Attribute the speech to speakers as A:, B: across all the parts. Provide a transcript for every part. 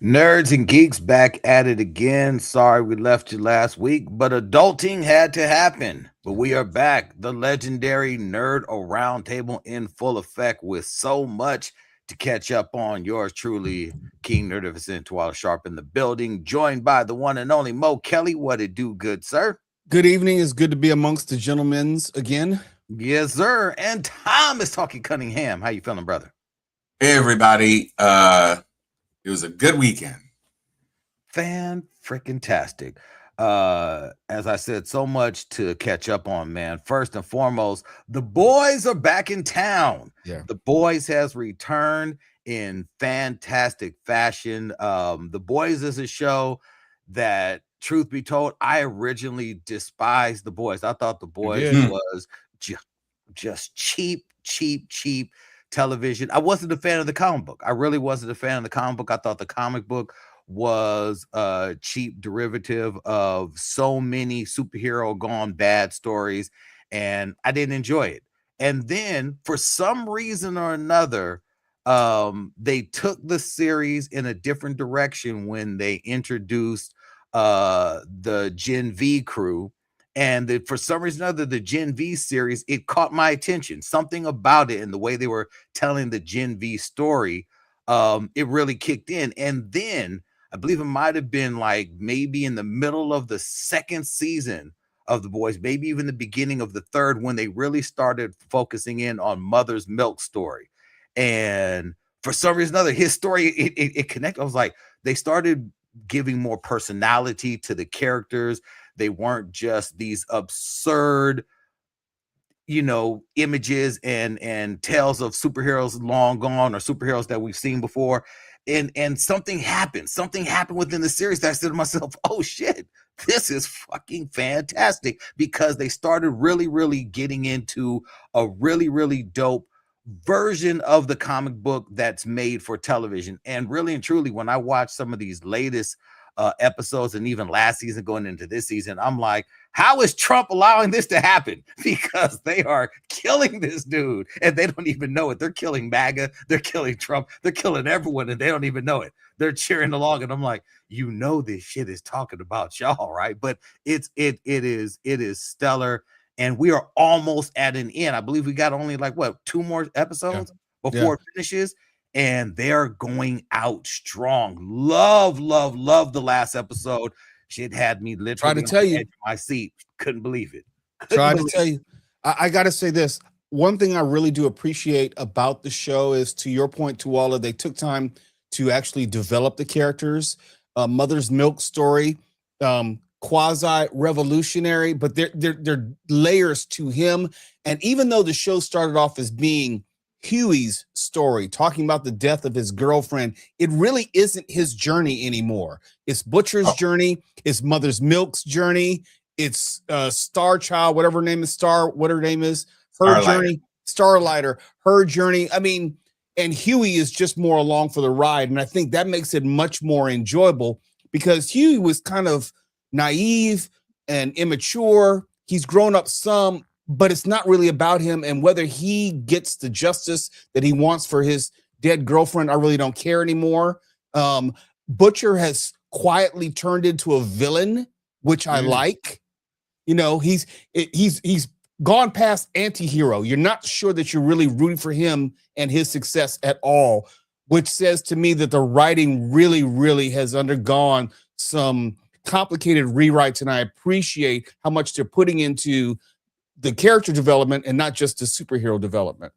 A: Nerds and geeks back at it again. Sorry we left you last week, but adulting had to happen. But we are back. The legendary Nerd-O-Roundtable in full effect with so much to catch up on. Yours truly, King Nerdificent Twala Sharp in the building, joined by the one and only Mo Kelly. What it do, good sir?
B: Good evening. It's good to be amongst the gentlemen's again.
A: Yes, sir. And Tom is talking Cunningham. How you feeling, brother?
C: Hey everybody. It was a good weekend.
A: Fan freaking tastic. As I said, so much to catch up on, man. First and foremost, the boys are back in town.
B: Yeah.
A: The boys has returned in fantastic fashion. The boys is a show that, truth be told, I originally despised the boys. I thought the boys was just cheap television. I wasn't a fan of the comic book. I really wasn't a fan of the comic book. I thought the comic book was a cheap derivative of so many superhero gone bad stories, and I didn't enjoy it. And then for some reason or another, they took the series in a different direction when they introduced the Gen V crew. And for some reason or other, the Gen V series, it caught my attention. Something about it and the way they were telling the Gen V story, it really kicked in. And then I believe it might have been like maybe in the middle of the second season of The Boys, maybe even the beginning of the third, when they really started focusing in on Mother's Milk story. And for some reason or other, his story, it connected. I was like, they started giving more personality to the characters. They weren't just these absurd, images and tales of superheroes long gone or superheroes that we've seen before. And something happened within the series that I said to myself, oh shit, this is fucking fantastic, because they started really getting into a really dope version of the comic book that's made for television. And really and truly, when I watch some of these latest episodes and even last season going into this season, I'm like, how is Trump allowing this to happen? Because they are killing this dude and they don't even know it. They're killing MAGA, they're killing Trump, they're killing everyone and they don't even know it. They're cheering along, and I'm like, this shit is talking about y'all, right? But it is stellar, and we are almost at an end. I believe we got only like two more episodes before it finishes, and they're going out strong. Love the last episode. Shit had me literally on the edge of my seat. Couldn't believe it.
B: I got to say this. One thing I really do appreciate about the show is, to your point, Tuala, they took time to actually develop the characters. Mother's Milk story, quasi-revolutionary, but there layers to him. And even though the show started off as being Huey's story, talking about the death of his girlfriend, it really isn't his journey anymore. It's Butcher's journey. It's Mother's Milk's journey. It's Star Child, whatever her name is, her journey, Starlighter, her journey. I mean, and Huey is just more along for the ride. And I think that makes it much more enjoyable, because Huey was kind of naive and immature. He's grown up some, but it's not really about him, and whether he gets the justice that he wants for his dead girlfriend, I really don't care anymore. Butcher has quietly turned into a villain, which I like. He's gone past anti-hero. You're not sure that you're really rooting for him and his success at all, which says to me that the writing really has undergone some complicated rewrites, and I appreciate how much they're putting into the character development and not just the superhero development.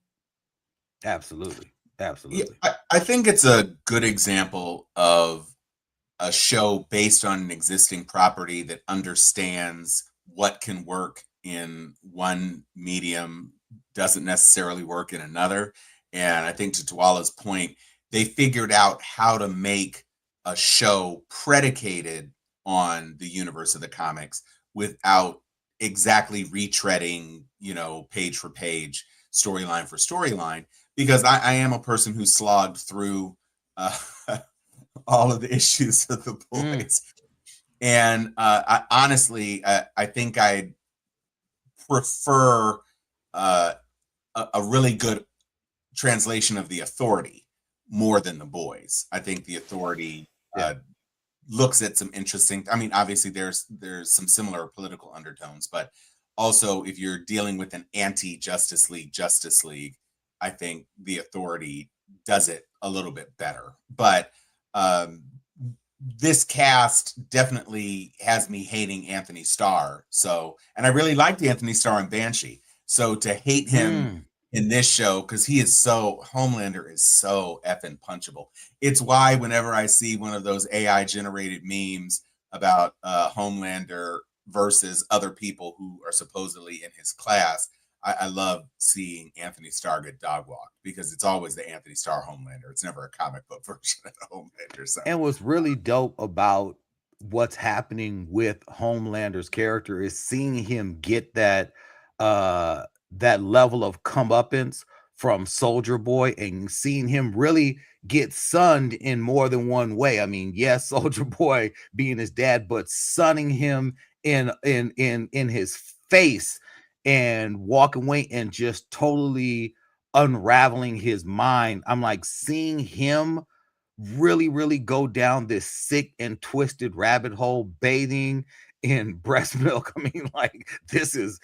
A: Absolutely.
C: Yeah, I think it's a good example of a show based on an existing property that understands what can work in one medium doesn't necessarily work in another. And I think, to Tuala's point, they figured out how to make a show predicated on the universe of the comics without exactly retreading, page for page, storyline for storyline, because I am a person who slogged through all of the issues of The Boys. And I honestly, I think I prefer a really good translation of The Authority more than The Boys. I think The Authority looks at some interesting. I mean, obviously there's some similar political undertones, but also if you're dealing with an anti-Justice League, I think The Authority does it a little bit better. But this cast definitely has me hating Anthony Starr. So, and I really liked Anthony Starr in Banshee. So to hate him in this show, because Homelander is so effing punchable. It's why whenever I see one of those AI generated memes about Homelander versus other people who are supposedly in his class, I love seeing Anthony Starr get dog walked, because it's always the Anthony Starr Homelander. It's never a comic book version of the Homelander. So.
A: And what's really dope about what's happening with Homelander's character is seeing him get that level of comeuppance from Soldier Boy, and seeing him really get sunned in more than one way. I mean, yes, Soldier Boy being his dad, but sunning him in his face and walking away and just totally unraveling his mind. I'm like, seeing him really go down this sick and twisted rabbit hole, bathing in breast milk. I mean, like, this is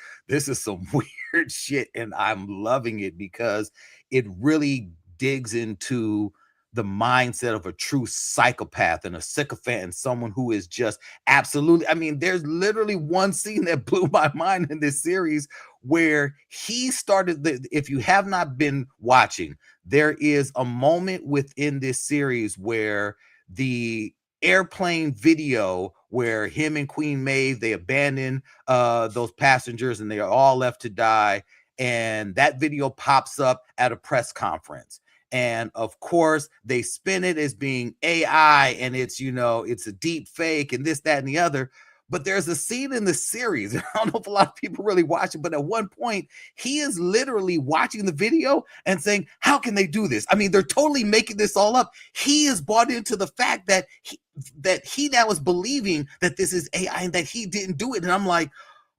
A: some weird shit, and I'm loving it because it really digs into the mindset of a true psychopath and a sycophant, and someone who is just absolutely, I mean, there's literally one scene that blew my mind in this series where he started if you have not been watching, there is a moment within this series where the airplane video where him and Queen Maeve, they abandon those passengers and they are all left to die, and that video pops up at a press conference. And of course, they spin it as being AI, and it's, it's a deep fake and this, that, and the other. But there's a scene in the series, I don't know if a lot of people really watch it, but at one point, he is literally watching the video and saying, how can they do this? I mean, they're totally making this all up. He is bought into the fact that he now is believing that this is AI and that he didn't do it. And I'm like,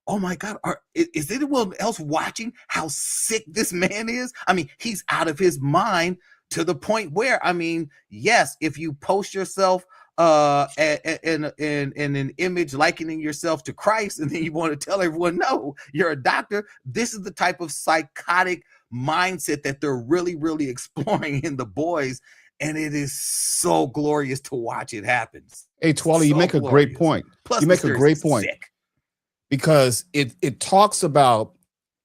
A: oh my God, is anyone else watching how sick this man is? I mean, he's out of his mind to the point where, I mean, yes, if you post yourself in an image likening yourself to Christ, and then you want to tell everyone, no, you're a doctor, this is the type of psychotic mindset that they're really exploring in The Boys, and it is so glorious to watch it happen.
B: Hey, Twally, you make a great point.
A: Plus,
B: you make a great point.
A: Sick.
B: Because it talks about,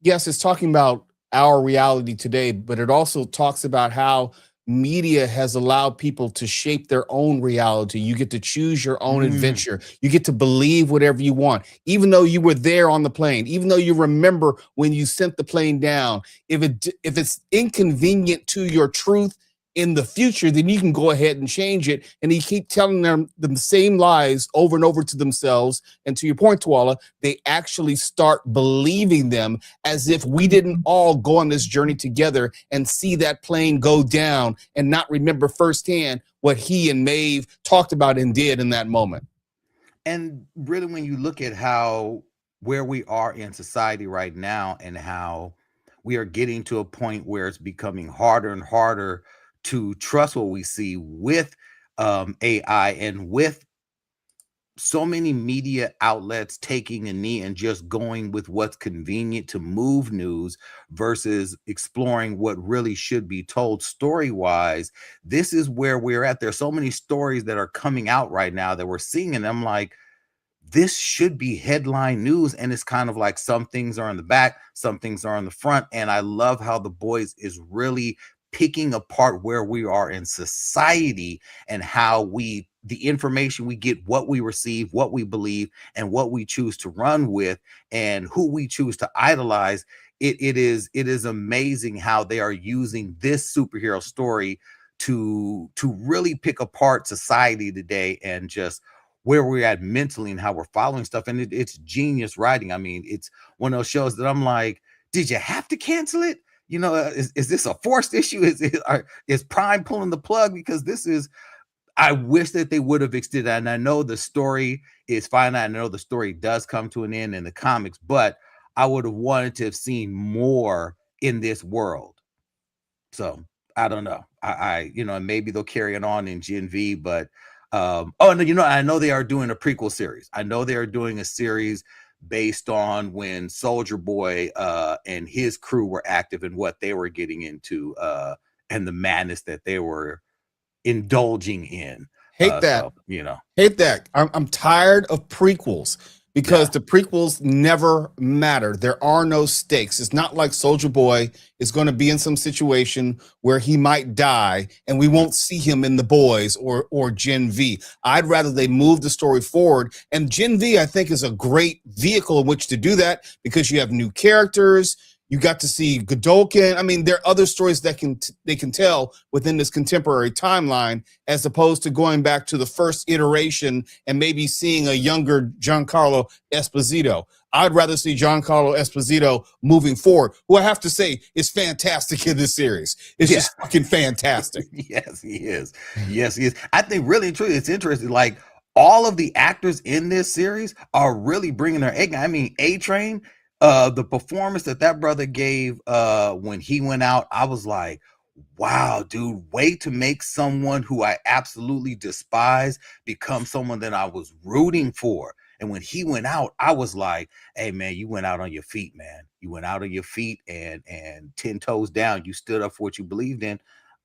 B: yes, it's talking about our reality today, but it also talks about how media has allowed people to shape their own reality. You get to choose your own adventure. You get to believe whatever you want, even though you were there on the plane, even though you remember when you sent the plane down. If it's inconvenient to your truth in the future, then you can go ahead and change it. And you keep telling them the same lies over and over to themselves. And to your point, Twala, they actually start believing them, as if we didn't all go on this journey together and see that plane go down and not remember firsthand what he and Maeve talked about and did in that moment.
A: And really, when you look at where we are in society right now, and how we are getting to a point where it's becoming harder and harder to trust what we see with AI, and with so many media outlets taking a knee and just going with what's convenient to move news versus exploring what really should be told story-wise. This is where we're at. There's so many stories that are coming out right now that we're seeing, and I'm like, this should be headline news. And it's kind of like some things are in the back, some things are in the front. And I love how The Boys is really picking apart where we are in society, and how the information we get, what we receive, what we believe, and what we choose to run with, and who we choose to idolize. It is amazing how they are using this superhero story to really pick apart society today, and just where we're at mentally and how we're following stuff. And it's genius writing. I mean, it's one of those shows that I'm like, did you have to cancel it? Is this a forced issue? Is Prime pulling the plug? Because I wish that they would have extended. And I know the story is finite. I know the story does come to an end in the comics, but I would have wanted to have seen more in this world. So I don't know. I maybe they'll carry it on in Gen V, but Oh, and I know they are doing a prequel series. I know they are doing a series based on when Soldier Boy and his crew were active and what they were getting into and the madness that they were indulging in.
B: Hate that.
A: So,
B: Hate that. I'm tired of prequels because the prequels never matter. There are no stakes. It's not like Soldier Boy is going to be in some situation where he might die and we won't see him in The Boys or Gen V. I'd rather they move the story forward. And Gen V, I think, is a great vehicle in which to do that because you have new characters. You got to see Godolkin. I mean, there are other stories that they can tell within this contemporary timeline, as opposed to going back to the first iteration and maybe seeing a younger Giancarlo Esposito. I'd rather see Giancarlo Esposito moving forward, who I have to say is fantastic in this series. It's just fucking fantastic.
A: Yes, he is. Yes, he is. I think really and truly, it's interesting. Like all of the actors in this series are really bringing their A game. I mean, A-Train. The performance that brother gave when he went out, I was like, wow, dude, way to make someone who I absolutely despise become someone that I was rooting for. And when he went out, I was like, hey, man, you went out on your feet, man. You went out on your feet and 10 toes down. You stood up for what you believed in.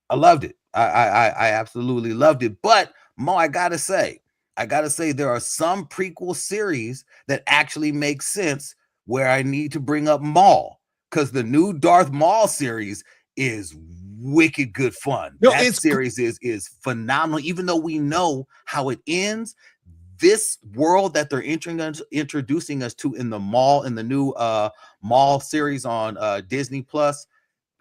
A: I loved it. I absolutely loved it. But Mo, I gotta say, there are some prequel series that actually make sense where I need to bring up Maul, because the new Darth Maul series is wicked good fun.
B: No,
A: that series is phenomenal. Even though we know how it ends, this world that they're introducing us to in the new Maul series on Disney Plus,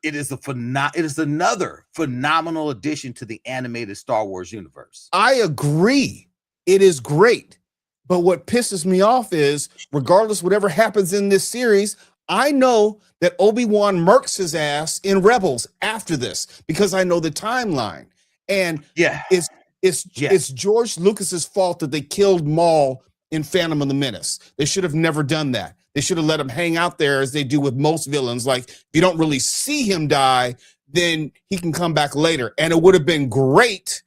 A: it is another phenomenal addition to the animated Star Wars universe.
B: I agree. It is great. But what pisses me off is, regardless whatever happens in this series, I know that Obi-Wan murks his ass in Rebels after this because I know the timeline. And it's George Lucas's fault that they killed Maul in Phantom of the Menace. They should have never done that. They should have let him hang out there as they do with most villains. Like, if you don't really see him die, then he can come back later. And it would have been great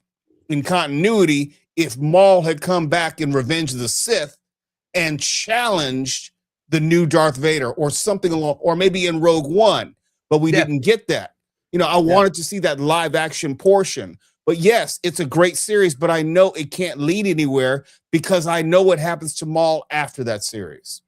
B: in continuity if Maul had come back in Revenge of the Sith and challenged the new Darth Vader or something along, or maybe in Rogue One, but we didn't get that. I wanted to see that live action portion. But yes, it's a great series, but I know it can't lead anywhere because I know what happens to Maul after that series.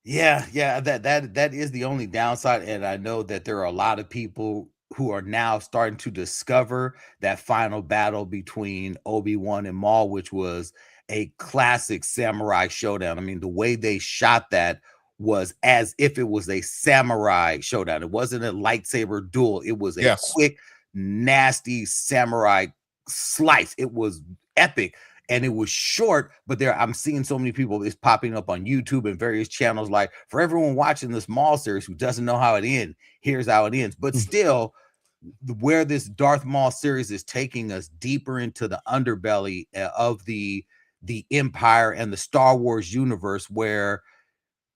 A: Yeah, that is the only downside. And I know that there are a lot of people who are now starting to discover that final battle between Obi-Wan and Maul, which was a classic samurai showdown. I mean, the way they shot that was as if it was a samurai showdown. It wasn't a lightsaber duel. It was a quick, nasty samurai slice. It was epic. And it was short, but I'm seeing so many people, it's popping up on YouTube and various channels. Like, for everyone watching this Maul series who doesn't know how it ends, here's how it ends. But still, where this Darth Maul series is taking us deeper into the underbelly of the Empire and the Star Wars universe, where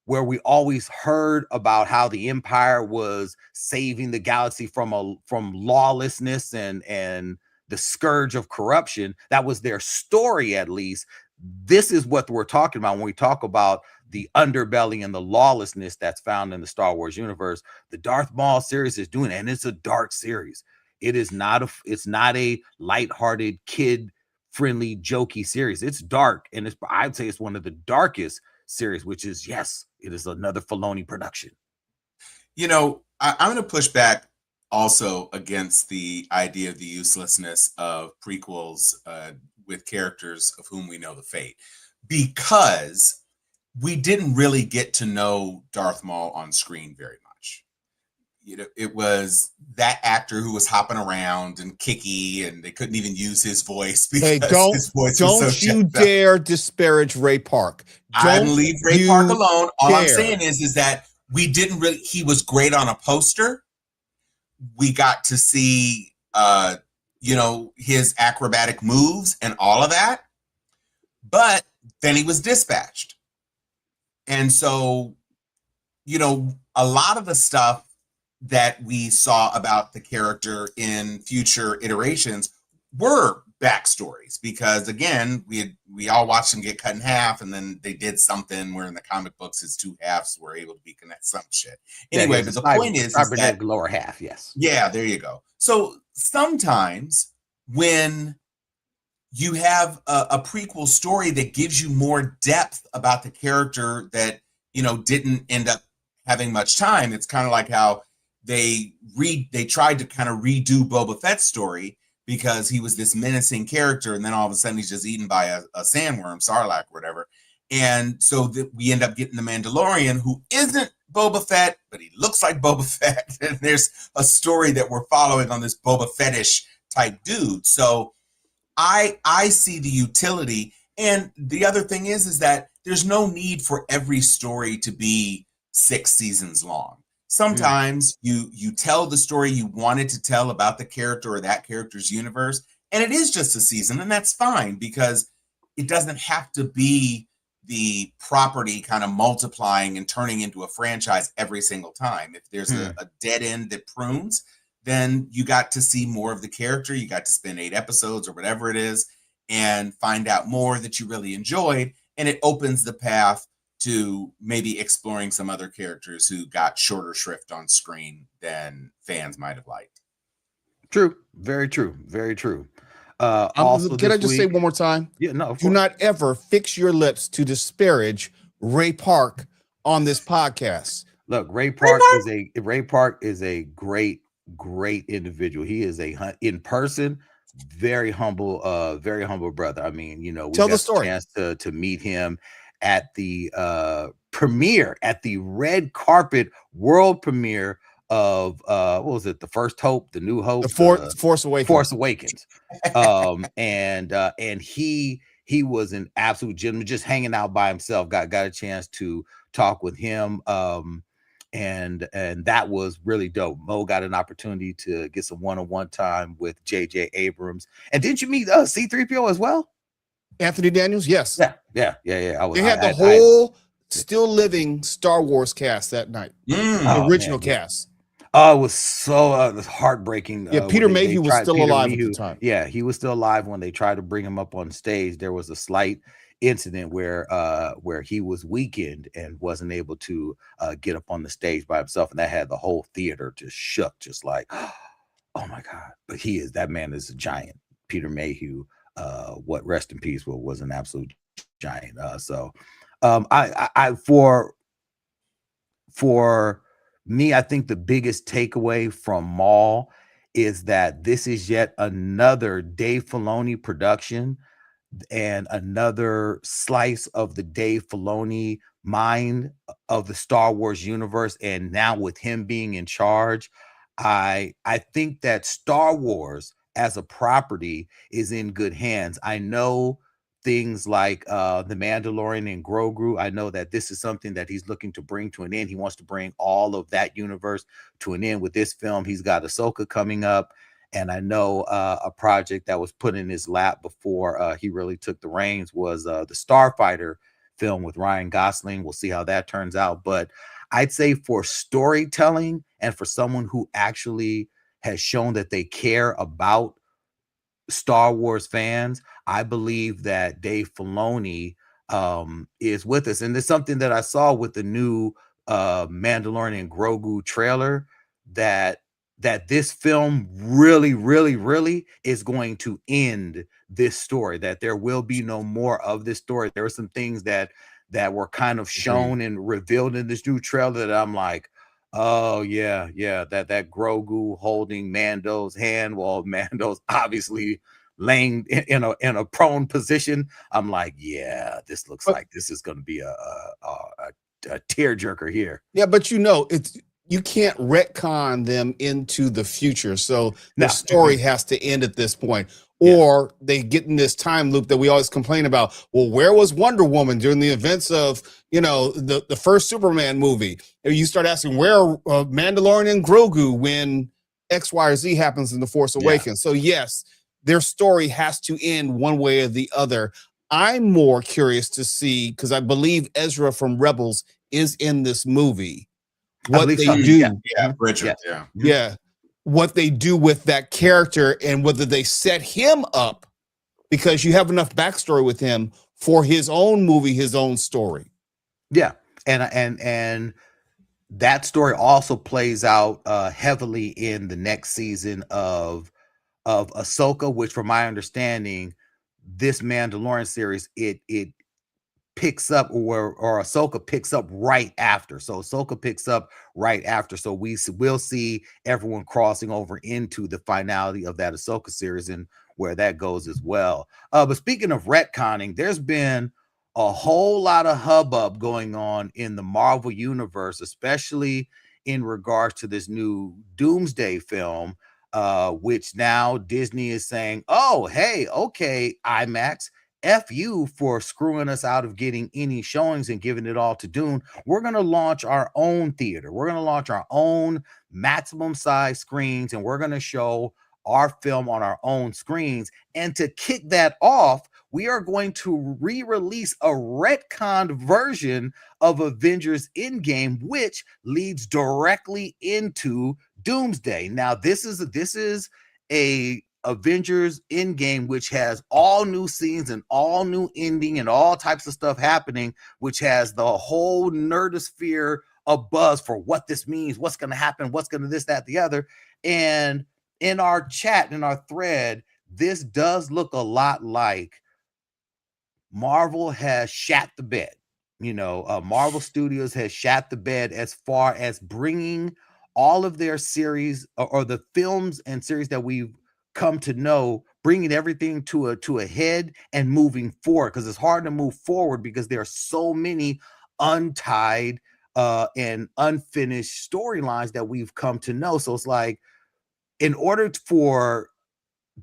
A: we always heard about how the Empire was saving the galaxy from lawlessness and the scourge of corruption. That was their story, at least. This is what we're talking about when we talk about the underbelly and the lawlessness that's found in the Star Wars universe. The Darth Maul series is doing it, and it's a dark series. It's not a lighthearted, kid-friendly, jokey series. It's dark, and I'd say it's one of the darkest series, which is, yes, it is another Filoni production.
C: I'm going to push back also against the idea of the uselessness of prequels with characters of whom we know the fate, because we didn't really get to know Darth Maul on screen very much. It was that actor who was hopping around and kicky, and they couldn't even use his voice because his voice was so
B: you dare disparage Ray Park.
C: I leave Ray Park alone. All I'm saying is that we didn't really. He was great on a poster. We got to see, his acrobatic moves and all of that. But then he was dispatched. And so, a lot of the stuff that we saw about the character in future iterations were backstories, because again, we all watched them get cut in half, and then they did something where in the comic books his two halves were able to be connected, some shit. Anyway,
A: Yeah,
C: but the point is that
A: lower half, yes.
C: Yeah, there you go. So sometimes when you have a prequel story that gives you more depth about the character that, you know, didn't end up having much time, it's kind of like how they tried to kind of redo Boba Fett's story because he was this menacing character, and then all of a sudden he's just eaten by a sandworm, Sarlacc, or whatever. And so we end up getting the Mandalorian, who isn't Boba Fett, but he looks like Boba Fett. And there's a story that we're following on this Boba Fettish type dude. So I see the utility. And the other thing is that there's no need for every story to be 6 seasons long. Sometimes you tell the story you wanted to tell about the character or that character's universe, and it is just a season, and that's fine, because it doesn't have to be the property kind of multiplying and turning into a franchise every single time. If there's a dead end that prunes, then you got to see more of the character. You got to spend 8 episodes or whatever it is and find out more that you really enjoyed, and it opens the path to maybe exploring some other characters who got shorter shrift on screen than fans might have liked.
A: True. Very true. Very true.
B: Also, can I just say one more time?
A: Yeah, no.
B: Do not ever fix your lips to disparage Ray Park on this podcast.
A: Look, Ray Park is a great individual. He is in person, very humble brother. I mean, you know, we
B: Tell
A: got
B: the story.
A: chance to meet him at the premiere, at the red carpet world premiere of what was it, the First Hope, the New Hope,
B: the Force Awakens.
A: And he was an absolute gentleman, just hanging out by himself. Got a chance to talk with him, and that was really dope. Mo got an opportunity to get some one-on-one time with J.J. Abrams. And didn't you meet C-3PO as well?
B: Anthony Daniels, yes.
A: Yeah.
B: They had the whole still living Star Wars cast that night. The original cast.
A: Oh, it was so heartbreaking.
B: Yeah, Peter Mayhew was still alive at the time.
A: Yeah, he was still alive when they tried to bring him up on stage. There was a slight incident where he was weakened and wasn't able to get up on the stage by himself, and that had the whole theater just shook, just like, oh my God. But that man is a giant. Peter Mayhew, rest in peace, was an absolute giant. For me, I think the biggest takeaway from Maul is that this is yet another Dave Filoni production and another slice of the Dave Filoni mind of the Star Wars universe. And now with him being in charge, I think that Star Wars as a property is in good hands. I know things like the Mandalorian and Grogu. I know that this is something that he's looking to bring to an end. He wants to bring all of that universe to an end with this film. He's got Ahsoka coming up. And I know a project that was put in his lap before he really took the reins was the Starfighter film with Ryan Gosling. We'll see how that turns out. But I'd say for storytelling and for someone who actually has shown that they care about Star Wars fans, I believe that Dave Filoni is with us. And there's something that I saw with the new Mandalorian Grogu trailer that this film really, really, really is going to end this story, that there will be no more of this story. There are some things that were kind of shown and revealed in this new trailer that I'm like, oh yeah, that Grogu holding Mando's hand while Mando's obviously laying in a prone position. I'm like, yeah, this looks like this is going to be a tearjerker here.
B: Yeah, but you can't retcon them into the future. So the story has to end at this point. Or they get in this time loop that we always complain about. Well, where was Wonder Woman during the events of, the first Superman movie? And you start asking, where are Mandalorian and Grogu when X, Y, or Z happens in The Force Awakens? So yes, their story has to end one way or the other. I'm more curious to see, because I believe Ezra from Rebels is in this movie. What they do.
C: Bridget,
B: what they do with that character and whether they set him up because you have enough backstory with him for his own movie, his own story.
A: Yeah, and that story also plays out heavily in the next season of Ahsoka, which, from my understanding, this Mandalorian series it picks up, or Ahsoka picks up right after. So Ahsoka picks up right after. So we'll see everyone crossing over into the finality of that Ahsoka series and where that goes as well. But speaking of retconning, there's been a whole lot of hubbub going on in the Marvel universe, especially in regards to this new Doomsday film, which now Disney is saying, oh, hey, okay, IMAX, F you for screwing us out of getting any showings and giving it all to Dune. We're going to launch our own theater. We're going to launch our own maximum size screens, and we're going to show our film on our own screens. And to kick that off, we are going to re-release a retconned version of Avengers Endgame, which leads directly into Doomsday. Now, this is a Avengers Endgame, which has all new scenes and all new ending and all types of stuff happening, which has the whole nerdosphere a buzz for what this means, what's going to happen, what's going to this, that, the other. And in our chat, in our thread, this does look a lot like Marvel has shat the bed. Marvel Studios has shat the bed as far as bringing all of their series or the films and series that we've come to know, bringing everything to a head and moving forward, because it's hard to move forward because there are so many untied and unfinished storylines that we've come to know. So it's like, in order for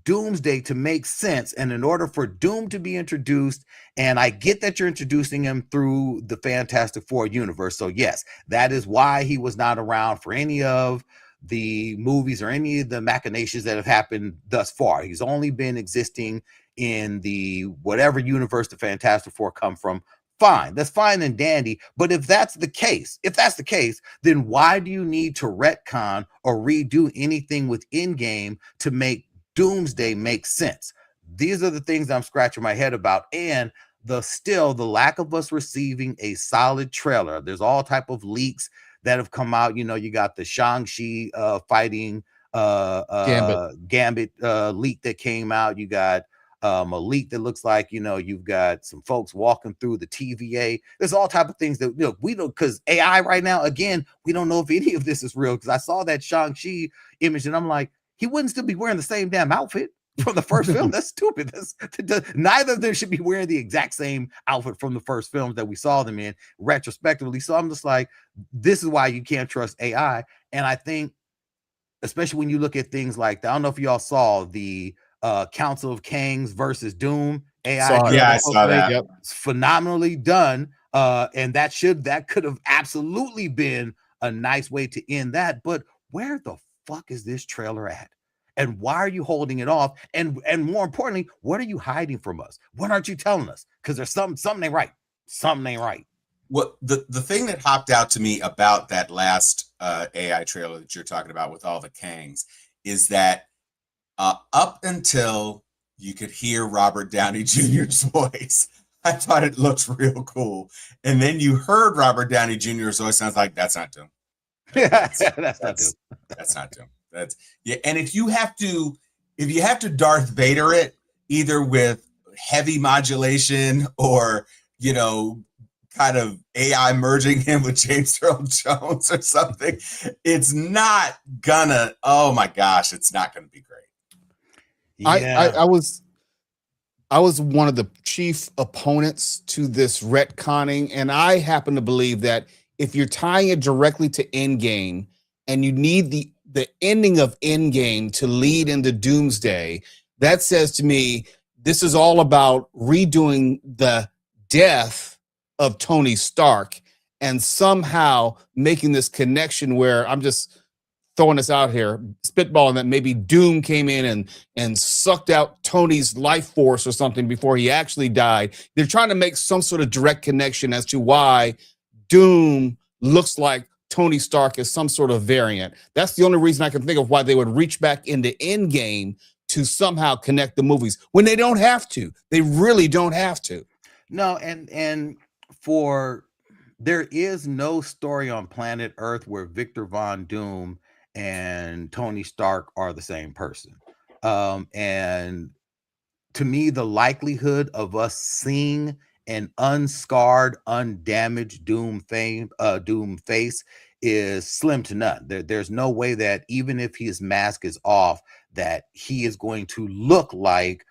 A: Doomsday to make sense, and in order for Doom to be introduced, and I get that you're introducing him through the Fantastic Four universe, so yes, that is why he was not around for any of the movies or any of the machinations that have happened thus far. He's only been existing in the whatever universe the Fantastic Four come from. Fine, that's fine and dandy. But if that's the case, then why do you need to retcon or redo anything with Endgame to make Doomsday make sense? These are the things I'm scratching my head about. And the lack of us receiving a solid trailer. There's all type of leaks that have come out. You got the Shang-Chi fighting Gambit leak that came out. You got a leak that looks like, you've got some folks walking through the TVA. There's all type of things that we don't, because AI right now, again, we don't know if any of this is real, because I saw that Shang-Chi image and I'm like, he wouldn't still be wearing the same damn outfit from the first film. That's stupid. Neither of them should be wearing the exact same outfit from the first films that we saw them in retrospectively. So I'm just like, this is why you can't trust AI. And I think, especially when you look at things like, I don't know if y'all saw the Council of Kangs versus Doom AI.
C: I saw that.
B: Yep.
A: It's phenomenally done. And that could have absolutely been a nice way to end that. But where the fuck is this trailer at? And why are you holding it off? And more importantly, what are you hiding from us? What aren't you telling us? Because there's something ain't right. Something ain't right.
C: What the thing that hopped out to me about that last AI trailer that you're talking about with all the Kangs is that up until you could hear Robert Downey Jr.'s voice, I thought it looked real cool. And then you heard Robert Downey Jr.'s voice, and I was like, that's not Doom. That's not Doom. That's not Doom. That's and if you have to Darth Vader it, either with heavy modulation or kind of AI merging him with James Earl Jones or something, it's not gonna, oh my gosh, it's not gonna be great.
B: Yeah. I was one of the chief opponents to this retconning, and I happen to believe that if you're tying it directly to Endgame and you need the ending of Endgame to lead into Doomsday, that says to me this is all about redoing the death of Tony Stark and somehow making this connection where, I'm just throwing this out here, spitballing, that maybe Doom came in and sucked out Tony's life force or something before he actually died. They're trying to make some sort of direct connection as to why Doom looks like Tony Stark is some sort of variant. That's the only reason I can think of why they would reach back into Endgame to somehow connect the movies when they don't have to. They really don't have to.
A: No, and for there is no story on planet Earth where Victor Von Doom and Tony Stark are the same person. And to me, the likelihood of us seeing an unscarred, undamaged Doom face is slim to none. There's no way that even if his mask is off, that he is going to look like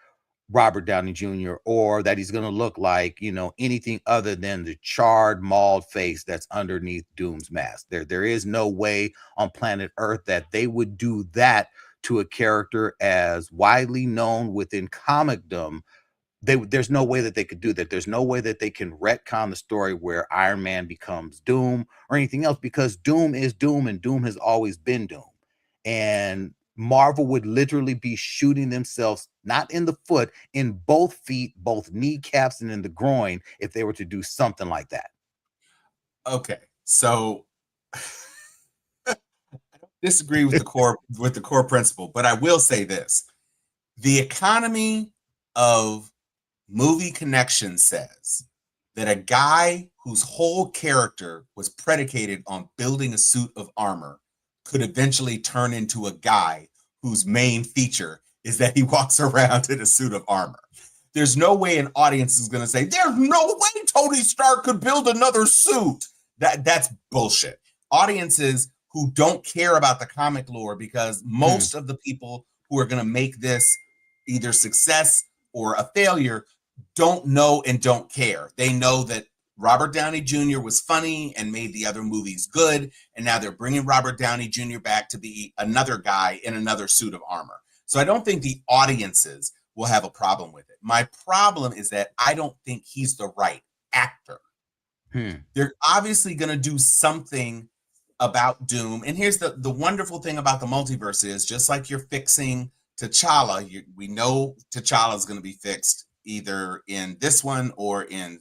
A: Robert Downey Jr. or that he's going to look like, anything other than the charred, mauled face that's underneath Doom's mask. There is no way on planet Earth that they would do that to a character as widely known within comicdom. There's no way that they could do that. There's no way that they can retcon the story where Iron Man becomes Doom or anything else, because Doom is Doom and Doom has always been Doom. And Marvel would literally be shooting themselves, not in the foot, in both feet, both kneecaps, and in the groin if they were to do something like that.
C: Okay, so I don't disagree with the core principle, but I will say this: the economy of movie connection says that a guy whose whole character was predicated on building a suit of armor could eventually turn into a guy whose main feature is that he walks around in a suit of armor. There's no way an audience is going to say, there's no way Tony Stark could build another suit. That's bullshit. Audiences who don't care about the comic lore, because most of the people who are going to make this either success or a failure don't know and don't care. They know that Robert Downey Jr. was funny and made the other movies good, and now they're bringing Robert Downey Jr. back to be another guy in another suit of armor. So I don't think the audiences will have a problem with it. My problem is that I don't think he's the right actor. They're obviously going to do something about Doom. And here's the wonderful thing about the multiverse is, just like you're fixing T'Challa, we know T'Challa is going to be fixed either in this one or in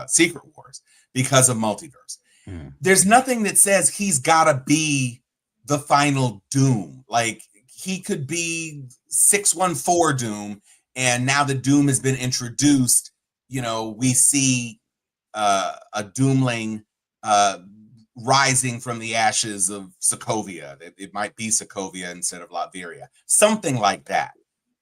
C: Secret Wars because of multiverse. There's nothing that says he's got to be the final Doom. Like, he could be 614 Doom, and now the Doom has been introduced. We see a Doomling rising from the ashes of Sokovia. It might be Sokovia instead of Latveria, something like that.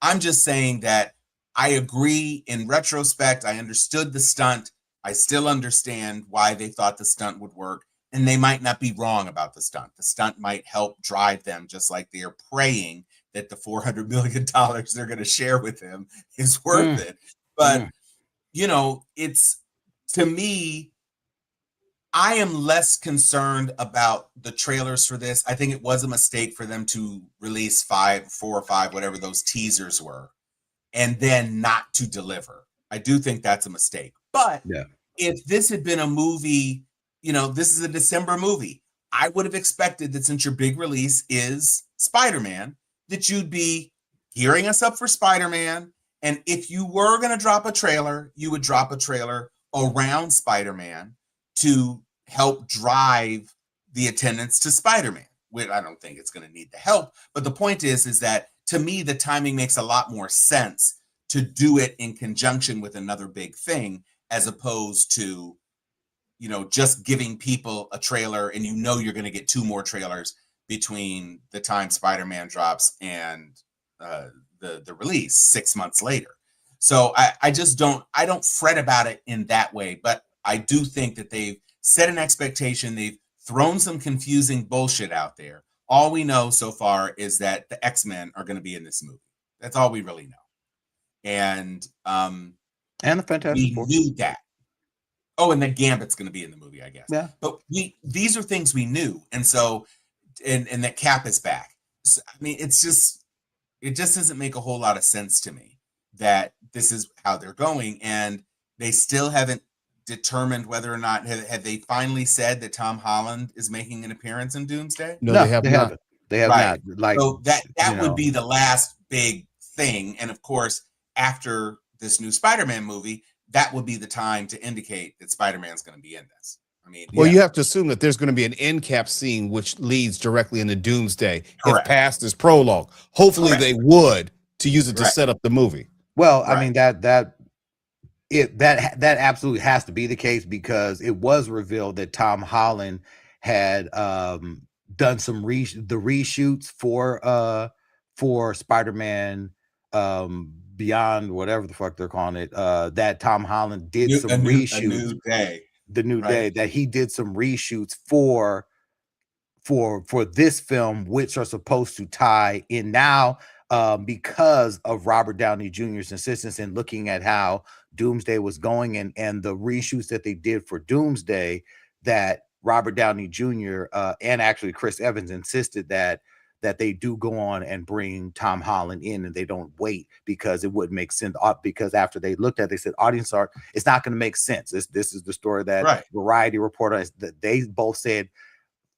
C: I'm just saying that I agree. In retrospect, I understood the stunt. I still understand why they thought the stunt would work, and they might not be wrong about the stunt. The stunt might help drive them, just like they are praying that the $400 million they're going to share with him is worth it. But, it's, to me, I am less concerned about the trailers for this. I think it was a mistake for them to release 4 or 5, whatever those teasers were, and then not to deliver. I do think that's a mistake. But if this had been a movie, this is a December movie, I would have expected that since your big release is Spider-Man, that you'd be gearing us up for Spider-Man. And if you were going to drop a trailer, you would drop a trailer around Spider-Man to help drive the attendance to Spider-Man. Which I don't think it's going to need the help. But the point is that, to me, the timing makes a lot more sense to do it in conjunction with another big thing, as opposed to, just giving people a trailer and you're going to get 2 more trailers between the time Spider-Man drops and the release 6 months later. So I don't fret about it in that way, but I do think that they've set an expectation. They've thrown some confusing bullshit out there. All we know so far is that the X-Men are going to be in this movie. That's all we really know. And
A: the Fantastic Four.
C: We knew that. Oh, and then Gambit's going to be in the movie, I guess.
A: Yeah.
C: But these are things we knew. And so, and that Cap is back. So, I mean, it just doesn't make a whole lot of sense to me that this is how they're going. And they still haven't determined whether or not, have they finally said that Tom Holland is making an appearance in Doomsday?
B: No, they have not.
A: Haven't. They have not. Like,
C: so that would be the last big thing. And of course, after this new Spider-Man movie, that would be the time to indicate that Spider-Man's going to be in this. I mean,
B: well, you have to assume that there's going to be an end cap scene which leads directly into Doomsday.
C: Correct.
B: If past is prologue. Hopefully
C: Correct.
B: they would, to use it to
C: Right.
B: set up the movie.
A: Well, I
C: Right.
A: mean that absolutely has to be the case, because it was revealed that Tom Holland had done some reshoots for Spider-Man Beyond, whatever the fuck they're calling it. That Tom Holland did some
C: a
A: reshoots.
C: new day.
A: The New
C: Right.
A: Day, that he did some reshoots for this film, which are supposed to tie in now, because of Robert Downey Jr.'s insistence in looking at how Doomsday was going, and the reshoots that they did for Doomsday, that Robert Downey Jr. And actually Chris Evans insisted that they do go on and bring Tom Holland in, and they don't wait, because it wouldn't make sense. Because after they looked at it, they said audience art, it's not going to make sense. This is the story that
C: Right.
A: Variety reported that they both said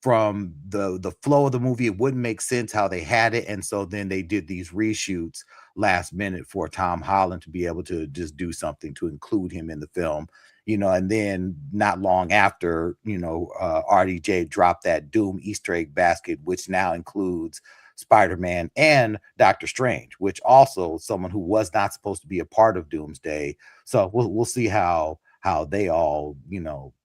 A: from the flow of the movie, it wouldn't make sense how they had it. And so then they did these reshoots last minute for Tom Holland to be able to just do something to include him in the film, and then not long after, RDJ dropped that Doom Easter egg basket, which now includes Spider-Man and Doctor Strange, which also someone who was not supposed to be a part of Doomsday. So we'll see how they all,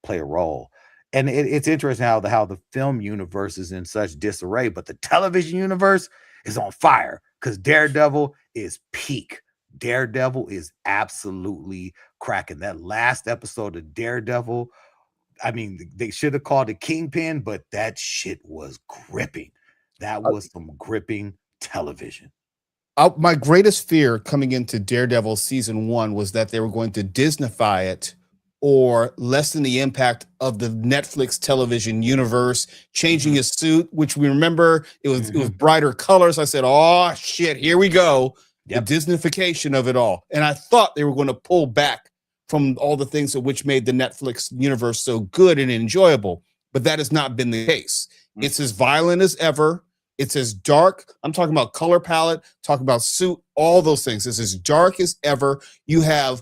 A: play a role. And it's interesting how the film universe is in such disarray, but the television universe is on fire, because Daredevil is peak. Daredevil is absolutely cracking. That last episode of Daredevil, I mean, they should have called it Kingpin, but that shit was gripping. That was some gripping television.
B: My greatest fear coming into Daredevil season 1 was that they were going to Disneyfy it or lessen the impact of the Netflix television universe, changing his suit, which we remember it was brighter colors. I said, oh shit, here we go.
A: Yep.
B: The Disneyfication of it all. And I thought they were going to pull back from all the things which made the Netflix universe so good and enjoyable, but that has not been the case. It's as violent as ever. It's as dark. I'm talking about color palette, talking about suit, all those things. It's as dark as ever. You have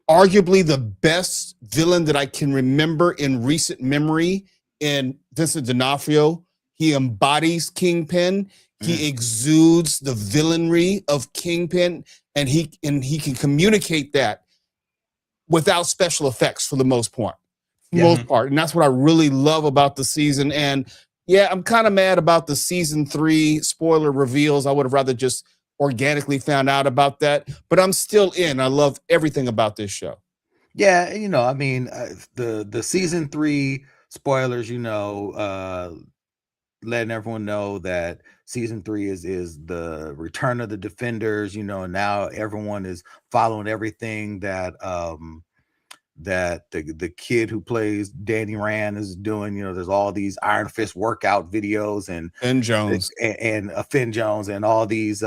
B: arguably the best villain that I can remember in recent memory in Vincent D'Onofrio. He embodies Kingpin. He exudes the villainry of Kingpin, and he can communicate that without special effects for the most part. And that's what I really love about the season. And yeah, I'm kind of mad about the season 3 spoiler reveals. I would have rather just organically found out about that, but I'm still in. I love everything about this show.
A: Yeah, I mean, the season 3 spoilers, letting everyone know that season 3 is the return of the Defenders. Now everyone is following everything that the kid who plays Danny Rand is doing. There's all these Iron Fist workout videos, and
B: Finn Jones
A: and Finn Jones, and all these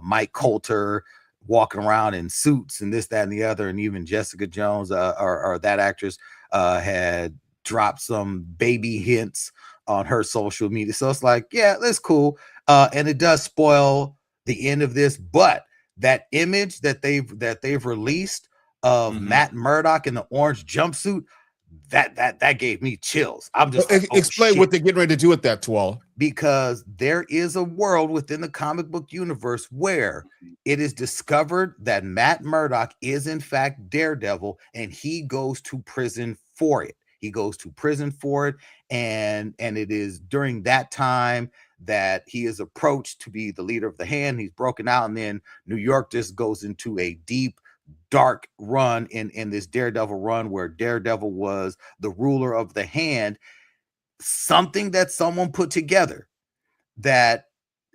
A: Mike Coulter walking around in suits and this, that, and the other. And even Jessica Jones, or that actress, had dropped some baby hints on her social media. So it's like, yeah, that's cool. And it does spoil the end of this, but that image that they've released of Matt Murdock in the orange jumpsuit, that gave me chills. I'm just like,
B: explain what they're getting ready to do with that, Tuala.
A: Because there is a world within the comic book universe where it is discovered that Matt Murdock is in fact Daredevil, and he goes to prison for it. And it is during that time that he is approached to be the leader of the Hand. He's broken out, and then New York just goes into a deep, dark run in this Daredevil run, where Daredevil was the ruler of the Hand. Something that someone put together, that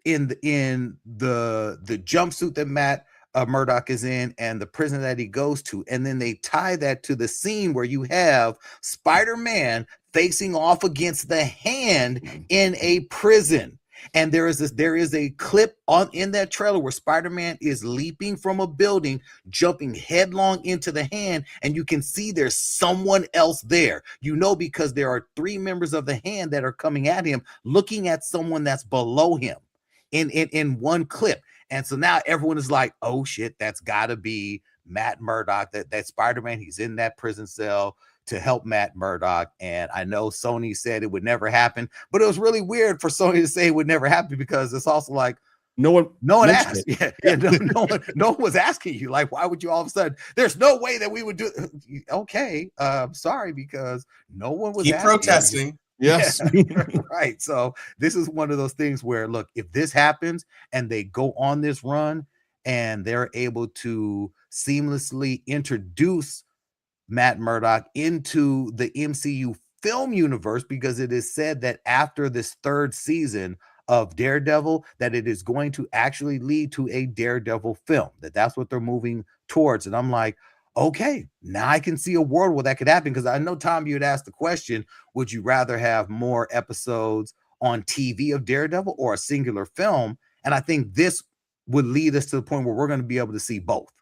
A: in the jumpsuit that Matt Murdock is in, and the prison that he goes to, and then they tie that to the scene where you have Spider-Man facing off against the Hand in a prison. And there is a clip in that trailer where Spider-Man is leaping from a building, jumping headlong into the Hand, and you can see there's someone else there. Because there are 3 members of the Hand that are coming at him, looking at someone that's below him in one clip. And so now everyone is like, oh shit, that's gotta be Matt Murdock, that Spider-Man. He's in that prison cell to help Matt Murdock. And I know Sony said it would never happen, but it was really weird for Sony to say it would never happen, because it's also like,
B: no one
A: asked. No one was asking you. Like, why would you all of a sudden? There's no way that we would do. Okay, sorry, because no one was.
C: Keep protesting.
A: You.
B: Yes,
A: right. So this is one of those things where, look, if this happens and they go on this run and they're able to seamlessly introduce Matt Murdock into the MCU film universe, because it is said that after this third season of Daredevil, that it is going to actually lead to a Daredevil film, that's what they're moving towards. And I'm like, okay, now I can see a world where that could happen. Because I know, Tom, you had asked the question, would you rather have more episodes on TV of Daredevil or a singular film? And I think this would lead us to the point where we're going to be able to see both.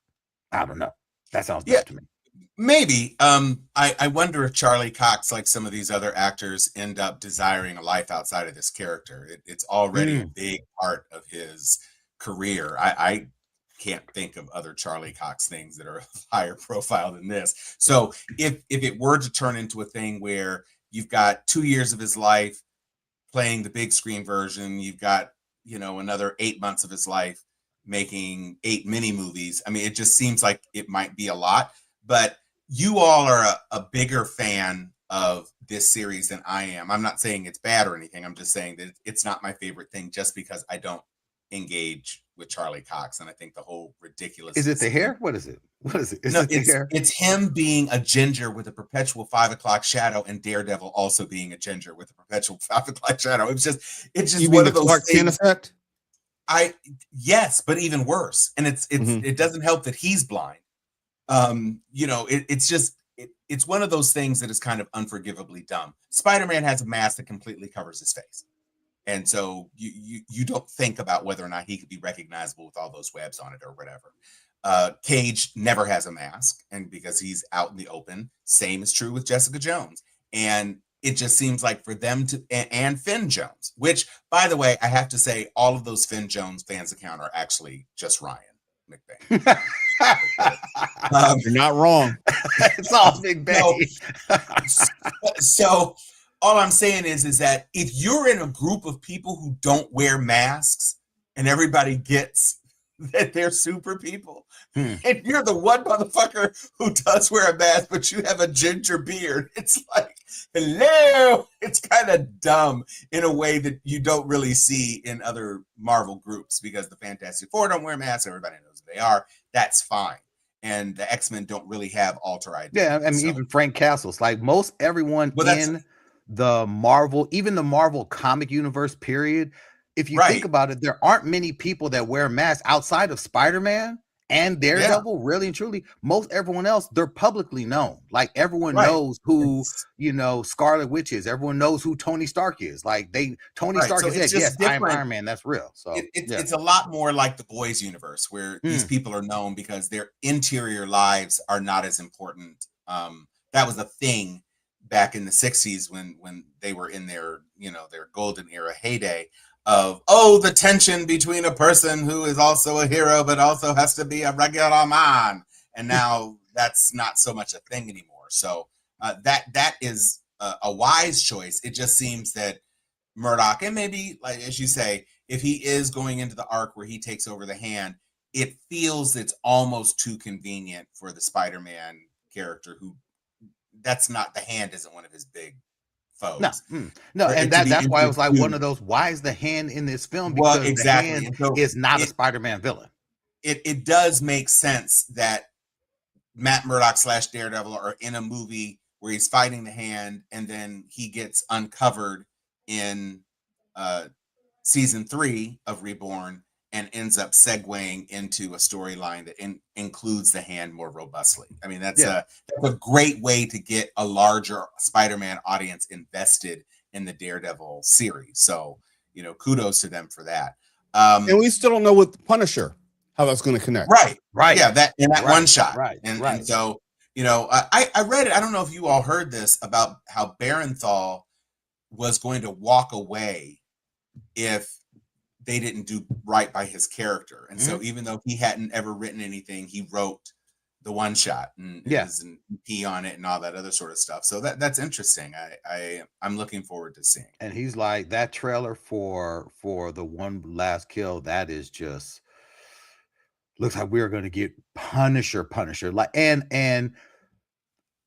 A: I don't know. That sounds good to me.
C: Maybe. I wonder if Charlie Cox, like some of these other actors, end up desiring a life outside of this character. It's already a big part of his career. I can't think of other Charlie Cox things that are higher profile than this. So if it were to turn into a thing where you've got 2 years of his life playing the big screen version, you've got, another 8 months of his life making 8 mini movies. I mean, it just seems like it might be a lot. But you all are a bigger fan of this series than I am. I'm not saying it's bad or anything. I'm just saying that it's not my favorite thing, just because I don't engage with Charlie Cox. And I think the whole ridiculous.
A: Is it the hair? What is it? What is it?
C: It's him being a ginger with a perpetual 5 o'clock shadow, and Daredevil also being a ginger with a perpetual 5 o'clock shadow. It's just
B: you one of those Clark Kent effect.
C: Yes, but even worse. And it doesn't help that he's blind. It's one of those things that is kind of unforgivably dumb. Spider-Man has a mask that completely covers his face, and so you don't think about whether or not he could be recognizable with all those webs on it or whatever. Cage never has a mask, and because he's out in the open. Same is true with Jessica Jones, and it just seems like for them to, and Finn Jones, which, by the way, I have to say, all of those Finn Jones fans account are actually just Ryan McBain.
B: You're not wrong.
A: It's all Big Bang.
C: So all I'm saying is that if you're in a group of people who don't wear masks and everybody gets that they're super people, and you're the one motherfucker who does wear a mask, but you have a ginger beard, it's like, hello. It's kind of dumb in a way that you don't really see in other Marvel groups, because the Fantastic Four don't wear masks. Everybody knows who they are. That's fine. And the X-Men don't really have alter identity.
A: Yeah, I mean, even Frank Castle's, like most everyone in the Marvel, even the Marvel comic universe, period. If you think about it, there aren't many people that wear masks outside of Spider-Man and Daredevil, really and truly. Most everyone else, they're publicly known. Like everyone knows who, Scarlet Witch is. Everyone knows who Tony Stark is. Like Tony Stark is dead. Yes, I am Iron Man. That's real. So
C: it's a lot more like the Boys universe, where these people are known because their interior lives are not as important. That was a thing back in the 60s when they were in their golden era heyday of the tension between a person who is also a hero but also has to be a regular man, and now that's not so much a thing anymore. So that is a wise choice. It just seems that Murdock, and maybe, like as you say, if he is going into the arc where he takes over the hand, it feels it's almost too convenient for the Spider-Man character, who that's not, the hand isn't one of his big foes.
A: No, and that's why I was like, one of those, why is the hand in this film? Because the hand is not a Spider-Man villain.
C: It does make sense that Matt Murdock / Daredevil are in a movie where he's fighting the hand, and then he gets uncovered in season 3 of Reborn and ends up segueing into a storyline that includes the hand more robustly. I mean, that's a great way to get a larger Spider-Man audience invested in the Daredevil series. So, kudos to them for that.
B: And we still don't know with the Punisher how that's going to connect.
C: Right. Yeah, that one shot. And so, I read it. I don't know if you all heard this about how Barenthal was going to walk away if they didn't do right by his character. And so even though he hadn't ever written anything, he wrote one shot and
A: Yeah.
C: is an EP on it and all that other sort of stuff. So that's interesting. I'm looking forward to seeing.
A: And he's like, that trailer for the One Last Kill, that is just looks like we're gonna get Punisher. Like and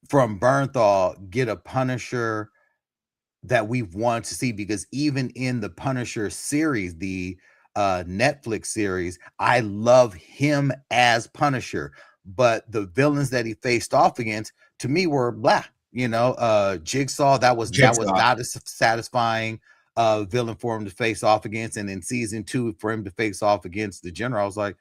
A: from Bernthal, get a Punisher that we've wanted to see, because even in the Punisher series, the Netflix series, I love him as Punisher, but the villains that he faced off against to me were blah. Jigsaw, that was not a satisfying villain for him to face off against, and in season 2 for him to face off against the General, I was like,